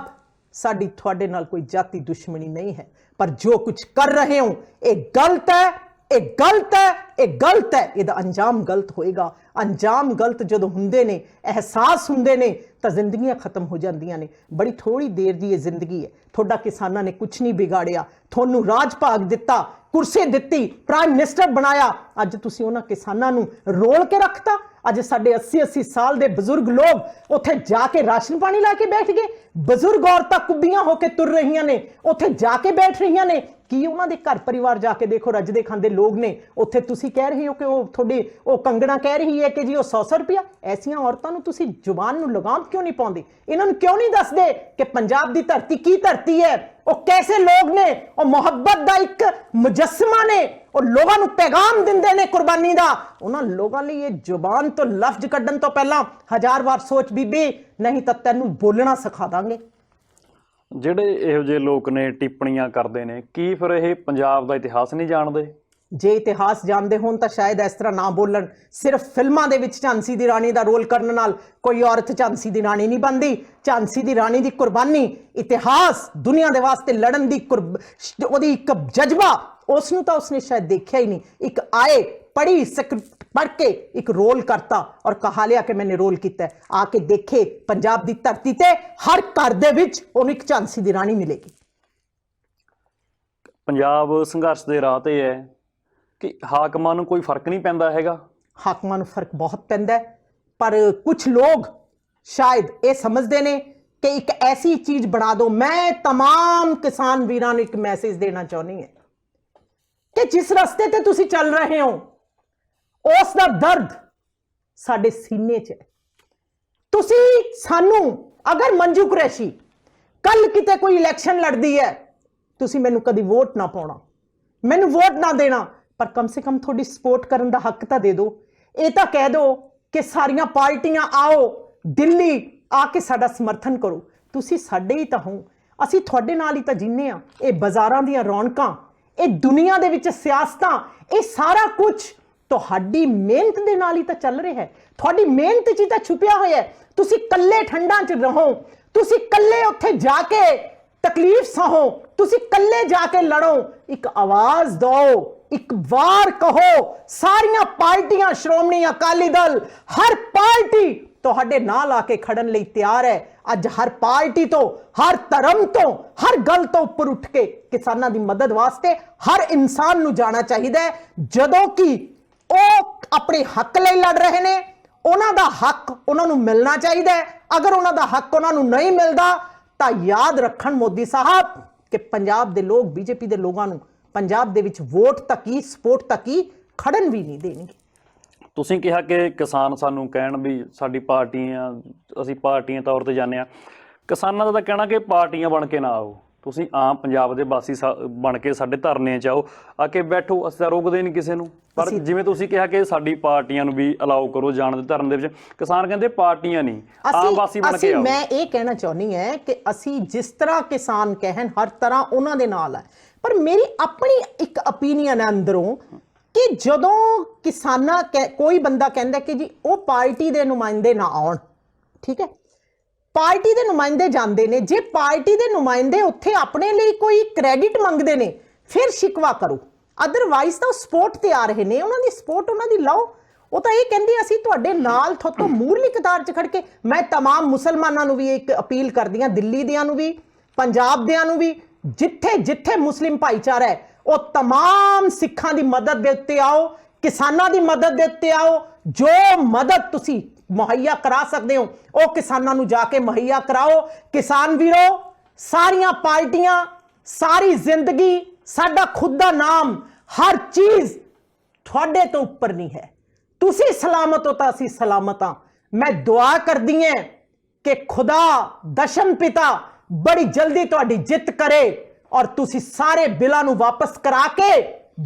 ਸਾਡੀ ਤੁਹਾਡੇ ਨਾਲ ਕੋਈ ਜਾਤੀ ਦੁਸ਼ਮਣੀ ਨਹੀਂ ਹੈ, ਪਰ ਜੋ ਕੁਝ ਕਰ ਰਹੇ ਹੋ ਇਹ ਗਲਤ ਹੈ ਇਹ ਗਲਤ ਹੈ, ਇਹ ਗਲਤ ਹੈ, ਇਹਦਾ ਅੰਜਾਮ ਗਲਤ ਹੋਏਗਾ। ਅੰਜਾਮ ਗਲਤ ਜਦੋਂ ਹੁੰਦੇ ਨੇ, ਅਹਿਸਾਸ ਹੁੰਦੇ ਨੇ, ਤਾਂ ਜ਼ਿੰਦਗੀਆਂ ਖਤਮ ਹੋ ਜਾਂਦੀਆਂ ਨੇ। ਬੜੀ ਥੋੜੀ ਦੇਰ ਦੀ ਇਹ ਜ਼ਿੰਦਗੀ ਹੈ। ਤੁਹਾਡਾ ਕਿਸਾਨਾਂ ਨੇ ਕੁਝ ਨਹੀਂ ਵਿਗਾੜਿਆ, ਤੁਹਾਨੂੰ ਰਾਜ ਭਾਗ ਦਿੱਤਾ, ਕੁਰਸੀ ਦਿੱਤੀ, ਪ੍ਰਾਈਮ ਮਿਨਿਸਟਰ ਬਣਾਇਆ। ਅੱਜ ਤੁਸੀਂ ਉਹਨਾਂ ਕਿਸਾਨਾਂ ਨੂੰ ਰੋਲ ਕੇ ਰੱਖਤਾ। ਅੱਜ ਸਾਡੇ 80-80 ਸਾਲ ਦੇ ਬਜ਼ੁਰਗ ਲੋਕ ਉੱਥੇ ਜਾ ਕੇ ਰਾਸ਼ਨ ਪਾਣੀ ਲਾ ਕੇ ਬੈਠ ਗਏ। ਬਜ਼ੁਰਗ ਔਰਤਾਂ ਕੁੱਬੀਆਂ ਹੋ ਕੇ ਤੁਰ ਰਹੀਆਂ ਨੇ, ਉੱਥੇ ਜਾ ਕੇ ਬੈਠ ਰਹੀਆਂ ਨੇ। ਕੀ ਉਹਨਾਂ ਦੇ ਘਰ ਪਰਿਵਾਰ ਜਾ ਕੇ ਦੇਖੋ, ਰੱਜਦੇ ਖਾਂਦੇ ਲੋਕ ਨੇ। ਉੱਥੇ ਤੁਸੀਂ ਕਹਿ ਰਹੇ ਹੋ ਕਿ ਉਹ ਤੁਹਾਡੀ ਉਹ ਕੰਗਣਾ ਕਹਿ ਰਹੀ ਹੈ ਕਿ ਜੀ ਉਹ 100 ਰੁਪਇਆ। ਐਸੀਆਂ ਔਰਤਾਂ ਨੂੰ ਤੁਸੀਂ ਜ਼ੁਬਾਨ ਨੂੰ ਲਗਾਮ ਕਿਉਂ ਨਹੀਂ ਪਾਉਂਦੇ? ਇਹਨਾਂ ਨੂੰ ਕਿਉਂ ਨਹੀਂ ਦੱਸਦੇ ਕਿ ਪੰਜਾਬ ਦੀ ਧਰਤੀ ਕੀ ਧਰਤੀ ਹੈ, ਉਹ ਕੈਸੇ ਲੋਕ ਨੇ, ਉਹ ਮੁਹੱਬਤ ਦਾ ਇੱਕ ਮੁਜੱਸਮਾ ਨੇ, ਉਹ ਲੋਕਾਂ ਨੂੰ ਪੈਗਾਮ ਦਿੰਦੇ ਨੇ ਕੁਰਬਾਨੀ ਦਾ। ਉਹਨਾਂ ਲੋਕਾਂ ਲਈ ਇਹ ਜ਼ੁਬਾਨ ਤੋਂ ਲਫ਼ਜ਼ ਕੱਢਣ ਤੋਂ ਪਹਿਲਾਂ 1000 ਵਾਰ ਸੋਚ ਬੀਬੀ, ਨਹੀਂ ਤਾਂ ਤੈਨੂੰ ਬੋਲਣਾ ਸਿਖਾ ਦਾਂਗੇ।
ਜਿਹੜੇ ਇਹੋ ਜਿਹੇ ਲੋਕ ਨੇ ਟਿੱਪਣੀਆਂ ਕਰਦੇ ਨੇ, ਕੀ ਫਿਰ ਇਹ ਪੰਜਾਬ ਦਾ ਇਤਿਹਾਸ ਨਹੀਂ ਜਾਣਦੇ?
ਜੇ ਇਤਿਹਾਸ ਜਾਣਦੇ ਹੋਣ ਤਾਂ ਸ਼ਾਇਦ ਇਸ ਤਰ੍ਹਾਂ ਨਾ ਬੋਲਣ। ਸਿਰਫ ਫਿਲਮਾਂ ਦੇ ਵਿੱਚ ਝਾਂਸੀ ਦੀ ਰਾਣੀ ਦਾ ਰੋਲ ਕਰਨ ਨਾਲ ਕੋਈ ਔਰਤ ਝਾਂਸੀ ਦੀ ਰਾਣੀ ਨਹੀਂ ਬਣਦੀ। ਝਾਂਸੀ ਦੀ ਰਾਣੀ ਦੀ ਕੁਰਬਾਨੀ, ਇਤਿਹਾਸ, ਦੁਨੀਆ ਦੇ ਵਾਸਤੇ ਲੜਨ ਦੀ ਉਹਦੀ ਇੱਕ ਜਜ਼ਬਾ, ਉਸ ਨੂੰ ਤਾਂ ਉਸਨੇ ਸ਼ਾਇਦ ਦੇਖਿਆ ਹੀ ਨਹੀਂ। ਇੱਕ ਆਏ, पढ़ के एक रोल करता और कहा लिया कि मैंने रोल किया। आके देखे पंजाब की धरती ते हर घर दे विच उन्हें एक झांसी दी रानी मिलेगी।
पंजाब संघर्ष के राह ते है कि हाकमां नूं कोई फर्क नहीं पैंदा हैगा।
हाकमां नूं फर्क बहुत पैंदा है, पर कुछ लोग शायद ये समझते ने कि एक ऐसी चीज बना दो। मैं तमाम किसान वीरां नूं एक मैसेज देना चाहनी है कि जिस रस्ते ते तुसी चल रहे हो उस दा दर्द साडे सीने च है। तुसी सानू अगर मंजू कुरैशी कल किते कोई इलैक्शन लड़दी है, तुसी मैनू कदी वोट ना पाउणा, मैनू वोट ना देना, पर कम से कम थोड़ी सपोर्ट करन दा हक तां दे दो। ये तां कह दो कि सारियां पार्टियां आओ दिल्ली आके साडा समर्थन करो। तुसी साडे ही तां हो, असीं तुहाडे नाल ही तां जीने आ। ये बाज़ारां दीयां रौनकां, ये दुनिया दे विच सियासतां, ये सारा कुछ ਤੁਹਾਡੀ ਮਿਹਨਤ ਦੇ ਨਾਲ ਹੀ ਤਾਂ ਚੱਲ ਰਿਹਾ ਹੈ। ਤੁਹਾਡੀ ਮਿਹਨਤ 'ਚ ਹੀ ਤਾਂ ਛੁਪਿਆ ਹੋਇਆ ਹੈ। ਤੁਸੀਂ ਕੱਲੇ ਠੰਡਾਂ 'ਚ ਰਹੋ, ਤੁਸੀਂ ਕੱਲੇ ਉੱਥੇ ਜਾ ਕੇ ਤਕਲੀਫ ਸਹੋ, ਤੁਸੀਂ ਕੱਲੇ ਜਾ ਕੇ ਲੜੋ। ਇੱਕ ਆਵਾਜ਼ ਦਿਓ, ਇੱਕ ਵਾਰ ਕਹੋ। ਸਾਰੀਆਂ ਪਾਰਟੀਆਂ, ਸ਼੍ਰੋਮਣੀ ਅਕਾਲੀ ਦਲ, ਹਰ ਪਾਰਟੀ ਤੁਹਾਡੇ ਨਾਲ ਆ ਕੇ ਖੜਨ ਲਈ ਤਿਆਰ ਹੈ। ਅੱਜ ਹਰ ਪਾਰਟੀ ਤੋਂ, ਹਰ ਧਰਮ ਤੋਂ, ਹਰ ਗੱਲ ਤੋਂ ਉੱਪਰ ਉੱਠ ਕੇ ਕਿਸਾਨਾਂ ਦੀ ਮਦਦ ਵਾਸਤੇ ਹਰ ਇਨਸਾਨ ਨੂੰ ਜਾਣਾ ਚਾਹੀਦਾ ਹੈ। ਜਦੋਂ ਕਿ ਉਹ ਆਪਣੇ ਹੱਕ ਲਈ ਲੜ ਰਹੇ ਨੇ, ਉਹਨਾਂ ਦਾ ਹੱਕ ਉਹਨਾਂ ਨੂੰ ਮਿਲਣਾ ਚਾਹੀਦਾ ਹੈ। ਅਗਰ ਉਹਨਾਂ ਦਾ ਹੱਕ ਉਹਨਾਂ ਨੂੰ ਨਹੀਂ ਮਿਲਦਾ ਤਾਂ ਯਾਦ ਰੱਖਣ ਮੋਦੀ ਸਾਹਿਬ ਕਿ ਪੰਜਾਬ ਦੇ ਲੋਕ, ਬੀਜੇਪੀ ਦੇ ਲੋਕਾਂ ਨੂੰ ਪੰਜਾਬ ਦੇ ਵਿੱਚ ਵੋਟ ਤੱਕ ਹੀ, ਸਪੋਰਟ ਤੱਕ ਹੀ ਖੜਨ ਵੀ ਨਹੀਂ ਦੇਣਗੇ।
ਤੁਸੀਂ ਕਿਹਾ ਕਿ ਕਿਸਾਨ ਸਾਨੂੰ ਕਹਿਣ ਵੀ ਸਾਡੀ ਪਾਰਟੀਆਂ, ਅਸੀਂ ਪਾਰਟੀਆਂ ਤੌਰ ਤੇ ਜਾਂਦੇ ਹਾਂ। ਕਿਸਾਨਾਂ ਦਾ ਤਾਂ ਕਹਿਣਾ ਕਿ ਪਾਰਟੀਆਂ ਬਣ ਕੇ ਨਾ ਆਓ, ਤੁਸੀਂ ਆਮ ਪੰਜਾਬ ਦੇ ਵਾਸੀ ਬਣ ਕੇ ਸਾਡੇ ਧਰਨੇ 'ਚ ਆਓ, ਆ ਕੇ ਬੈਠੋ। ਅਸੀਂ ਤਾਂ ਰੋਕਦੇ ਨਹੀਂ ਕਿਸੇ ਨੂੰ, ਪਰ ਜਿਵੇਂ ਤੁਸੀਂ ਕਿਹਾ ਕਿ ਸਾਡੀ ਪਾਰਟੀਆਂ ਨੂੰ ਵੀ ਅਲਾਓ ਕਰੋ ਜਾਣ ਦੇ ਧਰਨੇ ਦੇ ਵਿੱਚ। ਕਿਸਾਨ ਕਹਿੰਦੇ ਪਾਰਟੀਆਂ ਨਹੀਂ, ਆਮ ਵਾਸੀ ਬਣ ਕੇ ਆਓ।
ਮੈਂ ਇਹ ਕਹਿਣਾ ਚਾਹੁੰਦੀ ਹਾਂ ਕਿ ਅਸੀਂ ਜਿਸ ਤਰ੍ਹਾਂ ਕਿਸਾਨ ਕਹਿਣ ਹਰ ਤਰ੍ਹਾਂ ਉਹਨਾਂ ਦੇ ਨਾਲ ਹੈ, ਪਰ ਮੇਰੀ ਆਪਣੀ ਇੱਕ ਓਪੀਨੀਅਨ ਹੈ ਅੰਦਰੋਂ ਕਿ ਜਦੋਂ ਕਿਸਾਨਾਂ ਕੋਈ ਬੰਦਾ ਕਹਿੰਦਾ ਕਿ ਜੀ ਉਹ ਪਾਰਟੀ ਦੇ ਨੁਮਾਇੰਦੇ ਨਾ ਆਉਣ, ਠੀਕ ਹੈ, ਪਾਰਟੀ ਦੇ ਨੁਮਾਇੰਦੇ ਜਾਂਦੇ ਨੇ, ਜੇ ਪਾਰਟੀ ਦੇ ਨੁਮਾਇੰਦੇ ਉੱਥੇ ਆਪਣੇ ਲਈ ਕੋਈ ਕ੍ਰੈਡਿਟ ਮੰਗਦੇ ਨੇ ਫਿਰ ਸ਼ਿਕਵਾ ਕਰੋ। ਅਦਰਵਾਈਜ਼ ਤਾਂ ਸਪੋਰਟ ਤੇ ਆ ਰਹੇ ਨੇ, ਉਹਨਾਂ ਦੀ ਸਪੋਰਟ ਉਹਨਾਂ ਦੀ ਲਾਓ। ਉਹ ਤਾਂ ਇਹ ਕਹਿੰਦੇ ਅਸੀਂ ਤੁਹਾਡੇ ਨਾਲ, ਤੁਹਾਤੋਂ ਮੂਹਰਲੀ ਕਤਾਰ 'ਚ ਖੜ ਕੇ। ਮੈਂ ਤਮਾਮ ਮੁਸਲਮਾਨਾਂ ਨੂੰ ਵੀ ਇੱਕ ਅਪੀਲ ਕਰਦੀ ਹਾਂ, ਦਿੱਲੀ ਦਿਆਂ ਨੂੰ ਵੀ, ਪੰਜਾਬ ਦਿਆਂ ਨੂੰ ਵੀ, ਜਿੱਥੇ ਜਿੱਥੇ ਮੁਸਲਿਮ ਭਾਈਚਾਰਾ ਹੈ ਉਹ तमाम ਸਿੱਖਾਂ ਦੀ ਮਦਦ ਦੇ ਉੱਤੇ ਆਓ, ਕਿਸਾਨਾਂ ਦੀ ਮਦਦ ਦੇ ਉੱਤੇ ਆਓ। ਜੋ ਮਦਦ ਤੁਸੀਂ ਮੁਹੱਈਆ ਕਰਾ ਸਕਦੇ ਹੋ ਉਹ ਕਿਸਾਨਾਂ ਨੂੰ ਜਾ ਕੇ ਮੁਹੱਈਆ ਕਰਾਓ। ਕਿਸਾਨ ਵੀਰੋ, ਸਾਰੀਆਂ ਪਾਰਟੀਆਂ, ਸਾਰੀ ਜ਼ਿੰਦਗੀ, ਸਾਡਾ ਖੁਦ ਦਾ ਨਾਮ, ਹਰ ਚੀਜ਼ ਤੁਹਾਡੇ ਤੋਂ ਉੱਪਰ ਨਹੀਂ ਹੈ। ਤੁਸੀਂ ਸਲਾਮਤ ਹੋ ਤਾਂ ਅਸੀਂ ਸਲਾਮਤ ਹਾਂ। ਮੈਂ ਦੁਆ ਕਰਦੀ ਹਾਂ ਕਿ ਖੁਦਾ ਦਸ਼ਮ ਪਿਤਾ ਬੜੀ ਜਲਦੀ ਤੁਹਾਡੀ ਜਿੱਤ ਕਰੇ और तुसी सारे बिलों नूं वापस करा के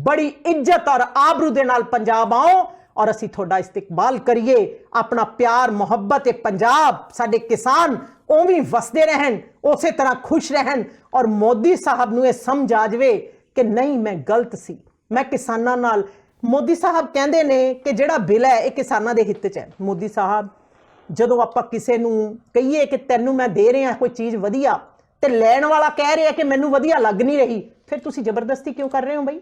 बड़ी इज्जत और आबरू दे नाल पंजाब आओ और असी थोड़ा इस्तकबाल करिए। अपना प्यार मोहब्बत पंजाब, साडे किसान उवें वसदे रहन, उसे तरह खुश रहन और मोदी साहब नूं इह समझ आ जावे कि नहीं मैं गलत सी, मैं किसानां नाल। मोदी साहब कहंदे ने कि जिहड़ा बिल है इह किसानां दे हित च है। मोदी साहब जदों आपां किसे नूं कहिए कि तैनूं मैं दे रिहा कोई चीज़ वधिया ते लैण वाला कह रहा कि मैनू वधिया लग नहीं रही, फिर तुसी जबरदस्ती क्यों कर रहे हो बई?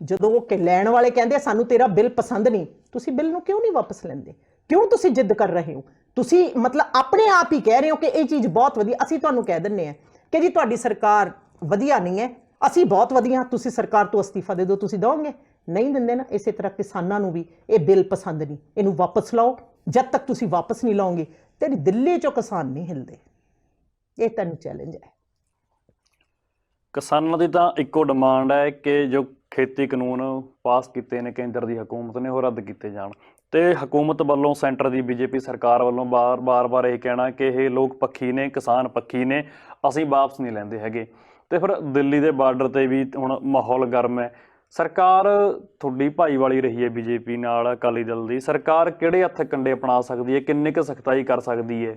ਜਦੋਂ ਉਹ ਲੈਣ ਵਾਲੇ ਕਹਿੰਦੇ ਸਾਨੂੰ ਤੇਰਾ ਬਿੱਲ ਪਸੰਦ ਨਹੀਂ, ਤੁਸੀਂ ਬਿੱਲ ਨੂੰ ਕਿਉਂ ਨਹੀਂ ਵਾਪਸ ਲੈਂਦੇ? ਕਿਉਂ ਤੁਸੀਂ ਜਿੱਦ ਕਰ ਰਹੇ ਹੋ? ਤੁਸੀਂ ਮਤਲਬ ਆਪਣੇ ਆਪ ਹੀ ਕਹਿ ਰਹੇ ਹੋ ਕਿ ਇਹ ਚੀਜ਼ ਬਹੁਤ ਵਧੀਆ। ਅਸੀਂ ਤੁਹਾਨੂੰ ਕਹਿ ਦਿੰਨੇ ਆ ਕਿ ਜੀ ਤੁਹਾਡੀ ਸਰਕਾਰ ਵਧੀਆ ਨਹੀਂ ਹੈ, ਅਸੀਂ ਬਹੁਤ ਵਧੀਆ, ਤੁਸੀਂ ਸਰਕਾਰ ਤੋਂ ਅਸਤੀਫਾ ਦੇ ਦਿਓ। ਤੁਸੀਂ ਦਿਓਗੇ? ਨਹੀਂ ਦਿੰਦੇ ਨਾ। ਇਸੇ ਤਰ੍ਹਾਂ ਕਿਸਾਨਾਂ ਨੂੰ ਵੀ ਇਹ ਬਿੱਲ ਪਸੰਦ ਨਹੀਂ, ਇਹਨੂੰ ਵਾਪਸ ਲਾਓ। ਜਦ ਤੱਕ ਤੁਸੀਂ ਵਾਪਸ ਨਹੀਂ ਲਾਓਗੇ ਤੇ ਦਿੱਲੀ ਚੋਂ ਕਿਸਾਨ ਨਹੀਂ ਹਿਲਦੇ। ਇਹ ਤੁਹਾਨੂੰ ਚੈਲੰਜ ਹੈ।
ਕਿਸਾਨਾਂ ਦੀ ਤਾਂ ਇੱਕੋ ਡਿਮਾਂਡ ਹੈ ਕਿ ਜੋ ਖੇਤੀ ਕਾਨੂੰਨ ਪਾਸ ਕੀਤੇ ਨੇ ਕੇਂਦਰ ਦੀ ਹਕੂਮਤ ਨੇ ਉਹ ਰੱਦ ਕੀਤੇ ਜਾਣ, ਤੇ ਹਕੂਮਤ ਵੱਲੋਂ, ਸੈਂਟਰ ਦੀ ਬੀਜੇਪੀ ਸਰਕਾਰ ਵੱਲੋਂ ਬਾਰ-ਬਾਰ ਇਹ ਕਹਿਣਾ ਕਿ ਇਹ ਲੋਕ ਪੱਖੀ ਨੇ, ਕਿਸਾਨ ਪੱਖੀ ਨੇ, ਅਸੀਂ ਵਾਪਸ ਨਹੀਂ ਲੈਂਦੇ ਹੈਗੇ। ਤੇ ਫਿਰ ਦਿੱਲੀ ਦੇ ਬਾਰਡਰ ਤੇ ਵੀ ਹੁਣ ਮਾਹੌਲ ਗਰਮ ਹੈ। ਸਰਕਾਰ ਤੁਹਾਡੀ ਭਾਈਵਾਲੀ ਰਹੀ ਹੈ ਬੀਜੇਪੀ ਨਾਲ, ਅਕਾਲੀ ਦਲ ਦੀ ਸਰਕਾਰ ਕਿਹੜੇ ਹੱਥ ਕੰਡੇ ਅਪਣਾ ਸਕਦੀ ਹੈ, ਕਿੰਨੇ ਕੁ ਸਖਤਾਈ ਕਰ ਸਕਦੀ ਹੈ?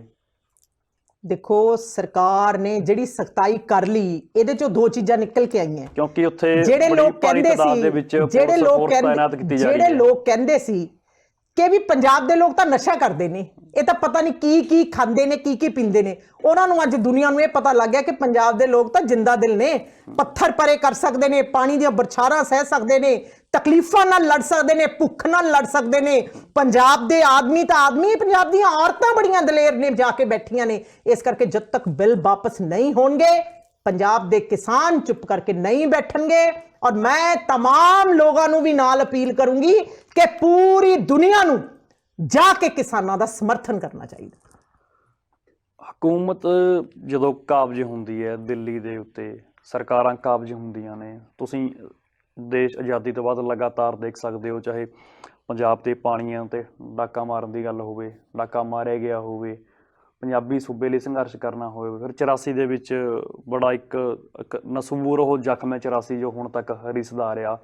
ਦੇਖੋ, ਸਰਕਾਰ ਨੇ ਜਿਹੜੀ ਸਖਤਾਈ ਕਰ ਲਈ, ਇਹਦੇ ਚੋਂ ਦੋ ਚੀਜ਼ਾਂ ਨਿਕਲ ਕੇ ਆਈਆਂ।
ਕਿਉਂਕਿ ਉੱਥੇ
ਜਿਹੜੇ ਲੋਕ ਕਹਿੰਦੇ ਸੀ ਕਿ ਵੀ ਪੰਜਾਬ ਦੇ ਲੋਕ ਤਾਂ ਨਸ਼ਾ ਕਰਦੇ ਨੇ, ਇਹ ਤਾਂ ਪਤਾ ਨਹੀਂ ਕੀ ਖਾਂਦੇ ਨੇ, ਕੀ ਪੀਂਦੇ ਨੇ, ਉਹਨਾਂ ਨੂੰ ਅੱਜ ਦੁਨੀਆ ਨੂੰ ਇਹ ਪਤਾ ਲੱਗ ਗਿਆ ਕਿ ਪੰਜਾਬ ਦੇ ਲੋਕ ਤਾਂ ਜਿੰਦਾ ਦਿਲ ਨੇ, ਪੱਥਰ ਪਰੇ ਕਰ ਸਕਦੇ ਨੇ, ਪਾਣੀ ਦੀਆਂ ਬਰਛਾਰਾਂ ਸਹਿ ਸਕਦੇ ਨੇ, ਤਕਲੀਫਾਂ ਨਾਲ ਲੜ ਸਕਦੇ ਨੇ, ਭੁੱਖ ਨਾਲ ਲੜ ਸਕਦੇ ਨੇ। ਪੰਜਾਬ ਦੇ ਆਦਮੀ ਤਾਂ ਆਦਮੀ, ਪੰਜਾਬ ਦੀਆਂ ਔਰਤਾਂ ਬੜੀਆਂ ਦਲੇਰ ਨੇ, ਜਾ ਕੇ ਬੈਠੀਆਂ ਨੇ। ਇਸ ਕਰਕੇ ਜਦ ਤੱਕ ਬਿੱਲ ਵਾਪਸ ਨਹੀਂ ਹੋਣਗੇ, ਪੰਜਾਬ ਦੇ ਕਿਸਾਨ ਚੁੱਪ ਕਰਕੇ ਨਹੀਂ ਬੈਠਣਗੇ। ਔਰ ਮੈਂ तमाम ਲੋਕਾਂ ਨੂੰ ਵੀ ਨਾਲ ਅਪੀਲ ਕਰੂੰਗੀ ਕਿ ਪੂਰੀ ਦੁਨੀਆ ਨੂੰ ਜਾ ਕੇ ਕਿਸਾਨਾਂ ਦਾ ਸਮਰਥਨ ਕਰਨਾ ਚਾਹੀਦਾ।
ਹਕੂਮਤ ਜਦੋਂ ਕਾਬਜ਼ ਹੁੰਦੀ ਹੈ ਦਿੱਲੀ ਦੇ ਉੱਤੇ, ਸਰਕਾਰਾਂ ਕਾਬਜ਼ ਹੁੰਦੀਆਂ ਨੇ, ਤੁਸੀਂ ਦੇਸ਼ ਆਜ਼ਾਦੀ ਤੋਂ ਬਾਅਦ ਲਗਾਤਾਰ ਦੇਖ ਸਕਦੇ ਹੋ, ਚਾਹੇ ਪੰਜਾਬ ਦੇ ਪਾਣੀਆਂ ਤੇ ਡਾਕਾ ਮਾਰਨ ਦੀ ਗੱਲ ਹੋਵੇ, ਡਾਕਾ ਮਾਰਿਆ ਗਿਆ ਹੋਵੇ, ਪੰਜਾਬੀ ਸੂਬੇ ਲਈ ਸੰਘਰਸ਼ ਕਰਨਾ ਹੋਵੇ, ਫਿਰ 84 ਦੇ ਵਿੱਚ ਬੜਾ ਇੱਕ ਨਸੂਰ ਉਹ ਜ਼ਖਮ ਹੈ 84 ਜੋ ਹੁਣ ਤੱਕ ਰਿਸਦਾ ਆ ਰਿਹਾ,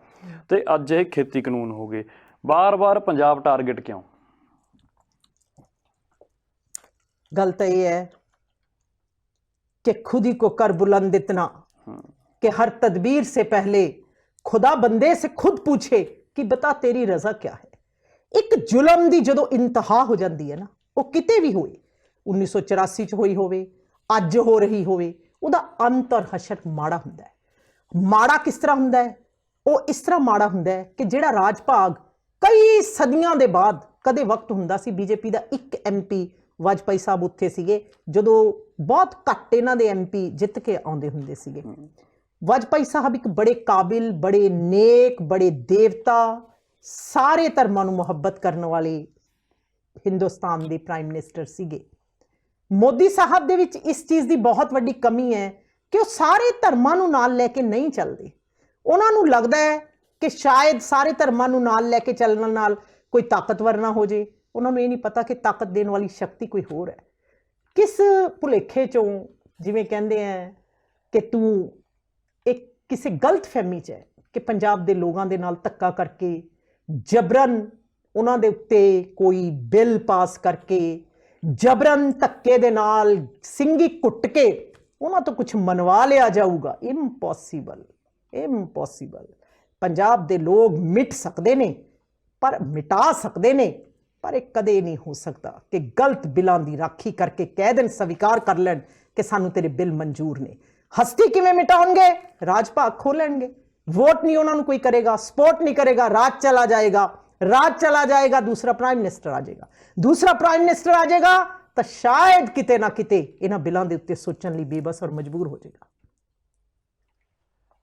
ਤੇ ਅੱਜ ਇਹ ਖੇਤੀ ਕਾਨੂੰਨ ਹੋ ਗਏ। ਬਾਰ-ਬਾਰ ਪੰਜਾਬ ਟਾਰਗੇਟ ਕਿਉਂ?
गल तो ये है कि खुद ही को कर बुलंद इतना कि हर तदबीर से पहले खुदा बंदे से खुद पूछे कि बता तेरी रजा क्या है। एक जुलम दी जदों इंतहा हो जाती है ना, वो किते भी होए, 1984 च होई होवे, अज हो रही होवे, उहदा अंत और हशर माड़ा हुंदा है। माड़ा किस तरह हुंदा है? वो इस तरह माड़ा हुंदा है कि जिहड़ा राज भाग कई सदियां दे बाद कदे वक्त हुंदा सी, बीजेपी दा एक MP वाजपेयी साहब उत्थे सीगे जदों बहुत घट इन्हां दे MP जित के आउंदे हुंदे सीगे। वाजपेयी साहब एक बड़े काबिल, बड़े नेक, बड़े देवता, सारे धर्मां नूं मुहब्बत करने वाले हिंदुस्तान दे प्राइम मिनिस्टर सीगे। मोदी साहब दे विच इस चीज़ दी बहुत वड्डी कमी है कि वो सारे धर्मां नूं नाल लैके नहीं चलदे। उन्हां नूं लगदा है कि शायद सारे धर्मां नूं नाल लैके चलण नाल कोई ताकतवर ना हो जाए। उन्होंने ये नहीं पता कि ताकत देने वाली शक्ति कोई होर है। किस भुलेखे चों जिवें कहंदे हैं कि तू एक किसी गलत फहमी च है कि पंजाब दे लोगां दे नाल धक्का करके जबरन उन्हां दे उत्ते कोई बिल पास करके जबरन धक्के दे नाल सिंगी कुट के उन्हां तो कुछ मनवा लिया जाऊगा। Impossible, impossible. पंजाब दे लोग मिट सकते ने पर मिटा सकते ने, पर एक कदे नहीं हो सकता कि गलत बिलों की राखी करके कह दें, स्वीकार कर लैन कि सानू तेरे बिल मंजूर ने। हस्ती किवें मिटाउणगे? राज भाग खोलणगे, वोट नहीं उन्होंने कोई करेगा, सपोर्ट नहीं करेगा, राज चला जाएगा, राज चला जाएगा, दूसरा प्राइम मिनिस्टर आ जाएगा, दूसरा प्राइम मिनिस्टर आ जाएगा तो शायद किते ना किते इन्हां बिलों के उत्ते सोचण लई बेबस और मजबूर हो जाएगा।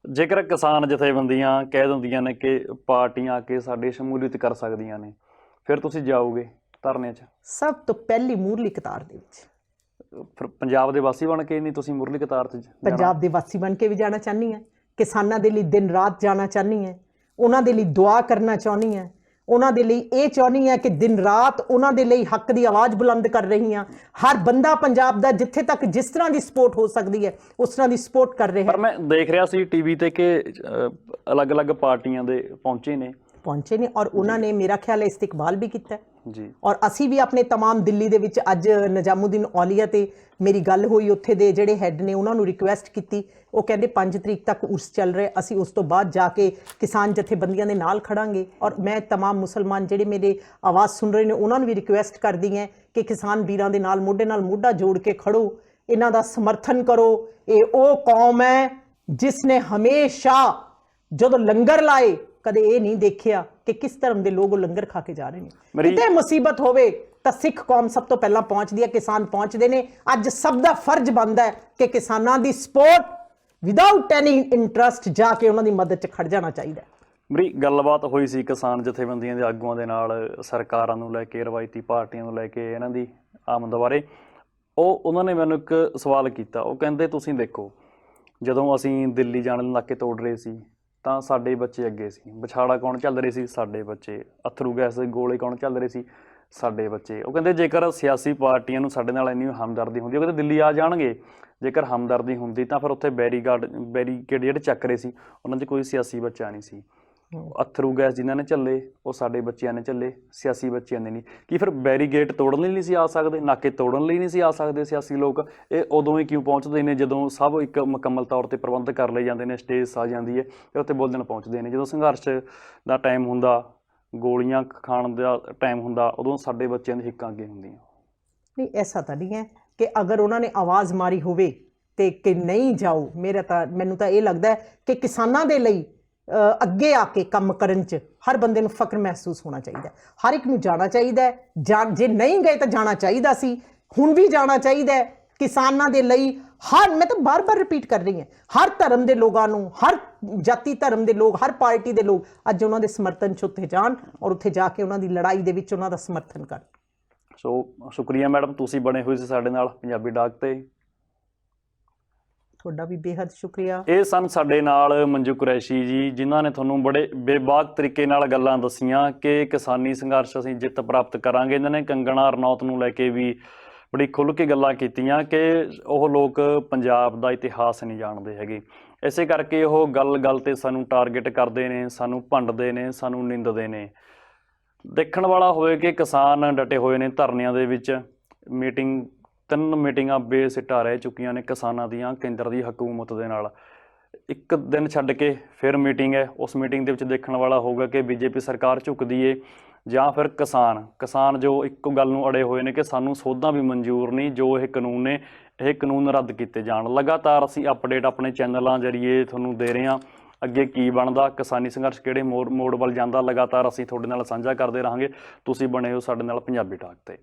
जेकर किसान जथेबंदियां कह दिंदियां ने कि पार्टियां आके साडे शमूलियत कर सकदियां ने, फिर तुसीं जाओगे धरने च? सब
तो पहली मूरली कतार दे विच।
फिर पंजाब दे वासी बन के नहीं तुसीं मुरली कतार च?
पंजाब दे वासी बन के भी जाना चाहनी है, किसानां दे लई दिन रात जाना चाहनी है, उन्हां दे लई दुआ करना चाहनी है, उन्हां दे लई ये चाहनी है कि दिन रात उन्हां दे लई हक दी आवाज़ बुलंद कर रही हाँ। हर बंदा पंजाब दा जिथे तक जिस तरह की सपोर्ट हो सकती है उस तरह की सपोर्ट कर रहे हैं।
पर मैं देख रहा सी टीवी ते कि अलग अलग पार्टियां दे पहुंचे ने और उन्होंने मेरा ख्याल है इस्तेकबाल भी किया जी। और असी भी अपने तमाम दिल्ली दे विच अज निजामुद्दीन औलिया ते मेरी गल हुई, उत्थे दे जिहड़े हैड ने उन्होंने रिक्वेस्ट की, वो कहते 5 तरीक तक उर्स चल रहे, असी उस तो बाद जाके किसान जथेबंदियां दे नाल खड़ांगे। और मैं तमाम मुसलमान जिहड़े मेरे आवाज़ सुन रहे हैं उन्होंने भी रिक्वेस्ट कर दी है कि किसान वीरां दे नाल मोढा जोड़ के खड़ो, इन्हां दा समर्थन करो। ये वो कौम है जिसने हमेशा जदों लंगर लाए
ਕਦੇ ਇਹ ਨਹੀਂ ਦੇਖਿਆ ਕਿ ਕਿਸ ਧਰਮ ਦੇ ਲੋਕ ਉਹ ਲੰਗਰ ਖਾ ਕੇ ਜਾ ਰਹੇ ਨੇ।
ਮੇਰੀ-
ਕਿਤੇ ਮੁਸੀਬਤ ਹੋਵੇ ਤਾਂ ਸਿੱਖ ਕੌਮ ਸਭ ਤੋਂ ਪਹਿਲਾਂ ਪਹੁੰਚਦੀ ਹੈ, ਕਿਸਾਨ ਪਹੁੰਚਦੇ ਨੇ। ਅੱਜ ਸਭ ਦਾ ਫਰਜ਼ ਬਣਦਾ ਹੈ ਕਿ ਕਿਸਾਨਾਂ ਦੀ ਸਪੋਰਟ ਵਿਦਆਊਟ ਐਨੀ ਇੰਟਰਸਟ ਜਾ ਕੇ ਉਹਨਾਂ ਦੀ ਮਦਦ 'ਚ ਖੜ ਜਾਣਾ ਚਾਹੀਦਾ ਹੈ।
ਮੇਰੀ ਗੱਲਬਾਤ ਹੋਈ ਸੀ ਕਿਸਾਨ ਜਥੇਬੰਦੀਆਂ ਦੇ ਆਗੂਆਂ ਦੇ ਨਾਲ, ਸਰਕਾਰਾਂ ਨੂੰ ਲੈ ਕੇ, ਰਵਾਇਤੀ ਪਾਰਟੀਆਂ ਨੂੰ ਲੈ ਕੇ, ਇਹਨਾਂ ਦੀ ਆਮਦ ਬਾਰੇ। ਉਹਨਾਂ ਨੇ ਮੈਨੂੰ ਇੱਕ ਸਵਾਲ ਕੀਤਾ। ਉਹ ਕਹਿੰਦੇ ਤੁਸੀਂ ਦੇਖੋ, ਜਦੋਂ ਅਸੀਂ ਦਿੱਲੀ ਜਾਣ ਦੇ ਨਾਕੇ ਤੋੜ ਰਹੇ ਸੀ ਤਾਂ ਸਾਡੇ ਬੱਚੇ ਅੱਗੇ ਸੀ, ਵਿਛਾੜਾ ਕੌਣ ਚੱਲ ਰਹੇ ਸੀ? ਸਾਡੇ ਬੱਚੇ। ਅਥਰੂ ਗੈਸ ਦੇ ਗੋਲੇ ਕੌਣ ਚੱਲ ਰਹੇ ਸੀ? ਸਾਡੇ ਬੱਚੇ। ਉਹ ਕਹਿੰਦੇ ਜੇਕਰ ਸਿਆਸੀ ਪਾਰਟੀਆਂ ਨੂੰ ਸਾਡੇ ਨਾਲ ਇੰਨੀ ਹਮਦਰਦੀ ਹੁੰਦੀ, ਉਹ ਕਹਿੰਦੇ ਦਿੱਲੀ ਆ ਜਾਣਗੇ। ਜੇਕਰ ਹਮਦਰਦੀ ਹੁੰਦੀ ਤਾਂ ਫਿਰ ਉੱਥੇ ਬੈਰੀਕੇਡ ਜਿਹੜੇ ਚੱਕ ਰਹੇ ਸੀ ਉਹਨਾਂ 'ਚ ਕੋਈ ਸਿਆਸੀ ਬੱਚਾ ਨਹੀਂ ਸੀ। ਅਥਰੂ ਗੈਸ ਜਿਨ੍ਹਾਂ ਨੇ ਝੱਲੇ ਉਹ ਸਾਡੇ ਬੱਚਿਆਂ ਨੇ ਝੱਲੇ, ਸਿਆਸੀ ਬੱਚਿਆਂ ਨੇ ਨਹੀਂ। ਕੀ ਫਿਰ ਬੈਰੀਗੇਟ ਤੋੜਨ ਲਈ ਨਹੀਂ ਸੀ ਆ ਸਕਦੇ? ਨਾਕੇ ਤੋੜਨ ਲਈ ਨਹੀਂ ਸੀ ਆ ਸਕਦੇ ਸਿਆਸੀ ਲੋਕ? ਇਹ ਉਦੋਂ ਹੀ ਕਿਉਂ ਪਹੁੰਚਦੇ ਨੇ ਜਦੋਂ ਸਭ ਇੱਕ ਮੁਕੰਮਲ ਤੌਰ 'ਤੇ ਪ੍ਰਬੰਧ ਕਰ ਲਏ ਜਾਂਦੇ ਨੇ, ਸਟੇਜ ਆ ਜਾਂਦੀ ਹੈ ਅਤੇ ਉੱਥੇ ਬੋਲਣ ਪਹੁੰਚਦੇ ਨੇ। ਜਦੋਂ ਸੰਘਰਸ਼ ਦਾ ਟਾਈਮ ਹੁੰਦਾ, ਗੋਲੀਆਂ ਖਾਣ ਦਾ ਟਾਈਮ ਹੁੰਦਾ, ਉਦੋਂ ਸਾਡੇ ਬੱਚਿਆਂ ਦੀ ਹਿੱਕਾਂ ਅੱਗੇ ਹੁੰਦੀਆਂ।
ਨਹੀਂ, ਐਸਾ ਤਾਂ ਨਹੀਂ ਹੈ ਕਿ ਅਗਰ ਉਹਨਾਂ ਨੇ ਆਵਾਜ਼ ਮਾਰੀ ਹੋਵੇ ਤੇ ਕਿ ਨਹੀਂ ਜਾਓ। ਮੈਨੂੰ ਤਾਂ ਇਹ ਲੱਗਦਾ ਹੈ ਕਿ ਕਿਸਾਨਾਂ ਦੇ ਲਈ ਅੱਗੇ ਆ ਕੇ ਕੰਮ ਕਰਨ 'ਚ ਹਰ ਬੰਦੇ ਨੂੰ ਫਖਰ ਮਹਿਸੂਸ ਹੋਣਾ ਚਾਹੀਦਾ। ਹਰ ਇੱਕ ਨੂੰ ਜਾਣਾ ਚਾਹੀਦਾ। ਜੇ ਨਹੀਂ ਗਏ ਤਾਂ ਜਾਣਾ ਚਾਹੀਦਾ ਸੀ, ਹੁਣ ਵੀ ਜਾਣਾ ਚਾਹੀਦਾ। ਕਿਸਾਨਾਂ ਦੇ ਲਈ ਮੈਂ ਤਾਂ ਬਾਰ-ਬਾਰ ਰਿਪੀਟ ਕਰ ਰਹੀ ਹਾਂ, ਹਰ ਧਰਮ ਦੇ ਲੋਕਾਂ ਨੂੰ, ਹਰ ਜਾਤੀ ਧਰਮ ਦੇ ਲੋਕ, ਹਰ ਪਾਰਟੀ ਦੇ ਲੋਕ ਅੱਜ ਉਹਨਾਂ ਦੇ ਸਮਰਥਨ 'ਚ ਉੱਥੇ ਜਾਣ ਔਰ ਉੱਥੇ ਜਾ ਕੇ ਉਹਨਾਂ ਦੀ ਲੜਾਈ ਦੇ ਵਿੱਚ ਉਹਨਾਂ ਦਾ ਸਮਰਥਨ ਕਰਨ।
ਸੋ ਸ਼ੁਕਰੀਆ ਮੈਡਮ, ਤੁਸੀਂ ਬਣੇ ਹੋਏ ਸੀ ਸਾਡੇ ਨਾਲ ਪੰਜਾਬੀ ਡਾਕ 'ਤੇ।
ਤੁਹਾਡਾ ਵੀ ਬੇਹੱਦ ਸ਼ੁਕਰੀਆ।
ਇਹ ਸਨ ਸਾਡੇ ਨਾਲ ਮੰਜੂ ਕੁਰੈਸ਼ੀ ਜੀ, ਜਿਨ੍ਹਾਂ ਨੇ ਤੁਹਾਨੂੰ ਬੜੇ ਬੇਬਾਕ ਤਰੀਕੇ ਨਾਲ ਗੱਲਾਂ ਦੱਸੀਆਂ ਕਿ ਕਿਸਾਨੀ ਸੰਘਰਸ਼ ਅਸੀਂ ਜਿੱਤ ਪ੍ਰਾਪਤ ਕਰਾਂਗੇ। ਇਹਨਾਂ ਨੇ ਕੰਗਣਾ ਰਣੌਤ ਨੂੰ ਲੈ ਕੇ ਵੀ ਬੜੀ ਖੁੱਲ੍ਹ ਕੇ ਗੱਲਾਂ ਕੀਤੀਆਂ ਕਿ ਉਹ ਲੋਕ ਪੰਜਾਬ ਦਾ ਇਤਿਹਾਸ ਨਹੀਂ ਜਾਣਦੇ ਹੈਗੇ। ਇਸੇ ਕਰਕੇ ਉਹ ਗੱਲ-ਗੱਲ 'ਤੇ ਸਾਨੂੰ ਟਾਰਗੇਟ ਕਰਦੇ ਨੇ, ਸਾਨੂੰ ਭੰਡਦੇ ਨੇ, ਸਾਨੂੰ ਨਿੰਦਦੇ ਨੇ। ਦੇਖਣ ਵਾਲਾ ਹੋਵੇ ਕਿ ਕਿਸਾਨ ਡਟੇ ਹੋਏ ਨੇ ਧਰਨਿਆਂ ਦੇ ਵਿੱਚ। 3 ਮੀਟਿੰਗਾਂ ਬੇਸਿੱਟਾ ਰਹਿ ਚੁੱਕੀਆਂ ਨੇ ਕਿਸਾਨਾਂ ਦੀਆਂ ਕੇਂਦਰ ਦੀ ਹਕੂਮਤ ਦੇ ਨਾਲ। ਇੱਕ ਦਿਨ ਛੱਡ ਕੇ ਫਿਰ ਮੀਟਿੰਗ ਹੈ। ਉਸ ਮੀਟਿੰਗ ਦੇ ਵਿੱਚ ਦੇਖਣ ਵਾਲਾ ਹੋਊਗਾ ਕਿ ਬੀਜੇਪੀ ਸਰਕਾਰ ਝੁਕਦੀ ਏ ਜਾਂ ਫਿਰ ਕਿਸਾਨ ਜੋ ਇੱਕੋ ਗੱਲ ਨੂੰ ਅੜੇ ਹੋਏ ਨੇ ਕਿ ਸਾਨੂੰ ਸੋਧਾਂ ਵੀ ਮਨਜ਼ੂਰ ਨਹੀਂ, ਜੋ ਇਹ ਕਾਨੂੰਨ ਨੇ ਇਹ ਕਾਨੂੰਨ ਰੱਦ ਕੀਤੇ ਜਾਣ। ਲਗਾਤਾਰ ਅਸੀਂ ਅਪਡੇਟ ਆਪਣੇ ਚੈਨਲਾਂ ਜ਼ਰੀਏ ਤੁਹਾਨੂੰ ਦੇ ਰਹੇ ਹਾਂ। ਅੱਗੇ ਕੀ ਬਣਦਾ, ਕਿਸਾਨੀ ਸੰਘਰਸ਼ ਕਿਹੜੇ ਮੋੜ ਵੱਲ ਜਾਂਦਾ, ਲਗਾਤਾਰ ਅਸੀਂ ਤੁਹਾਡੇ ਨਾਲ ਸਾਂਝਾ ਕਰਦੇ ਰਹਾਂਗੇ। ਤੁਸੀਂ ਬਣੇ ਹੋ ਸਾਡੇ ਨਾਲ ਪੰਜਾਬੀ ਟਾਕ 'ਤੇ।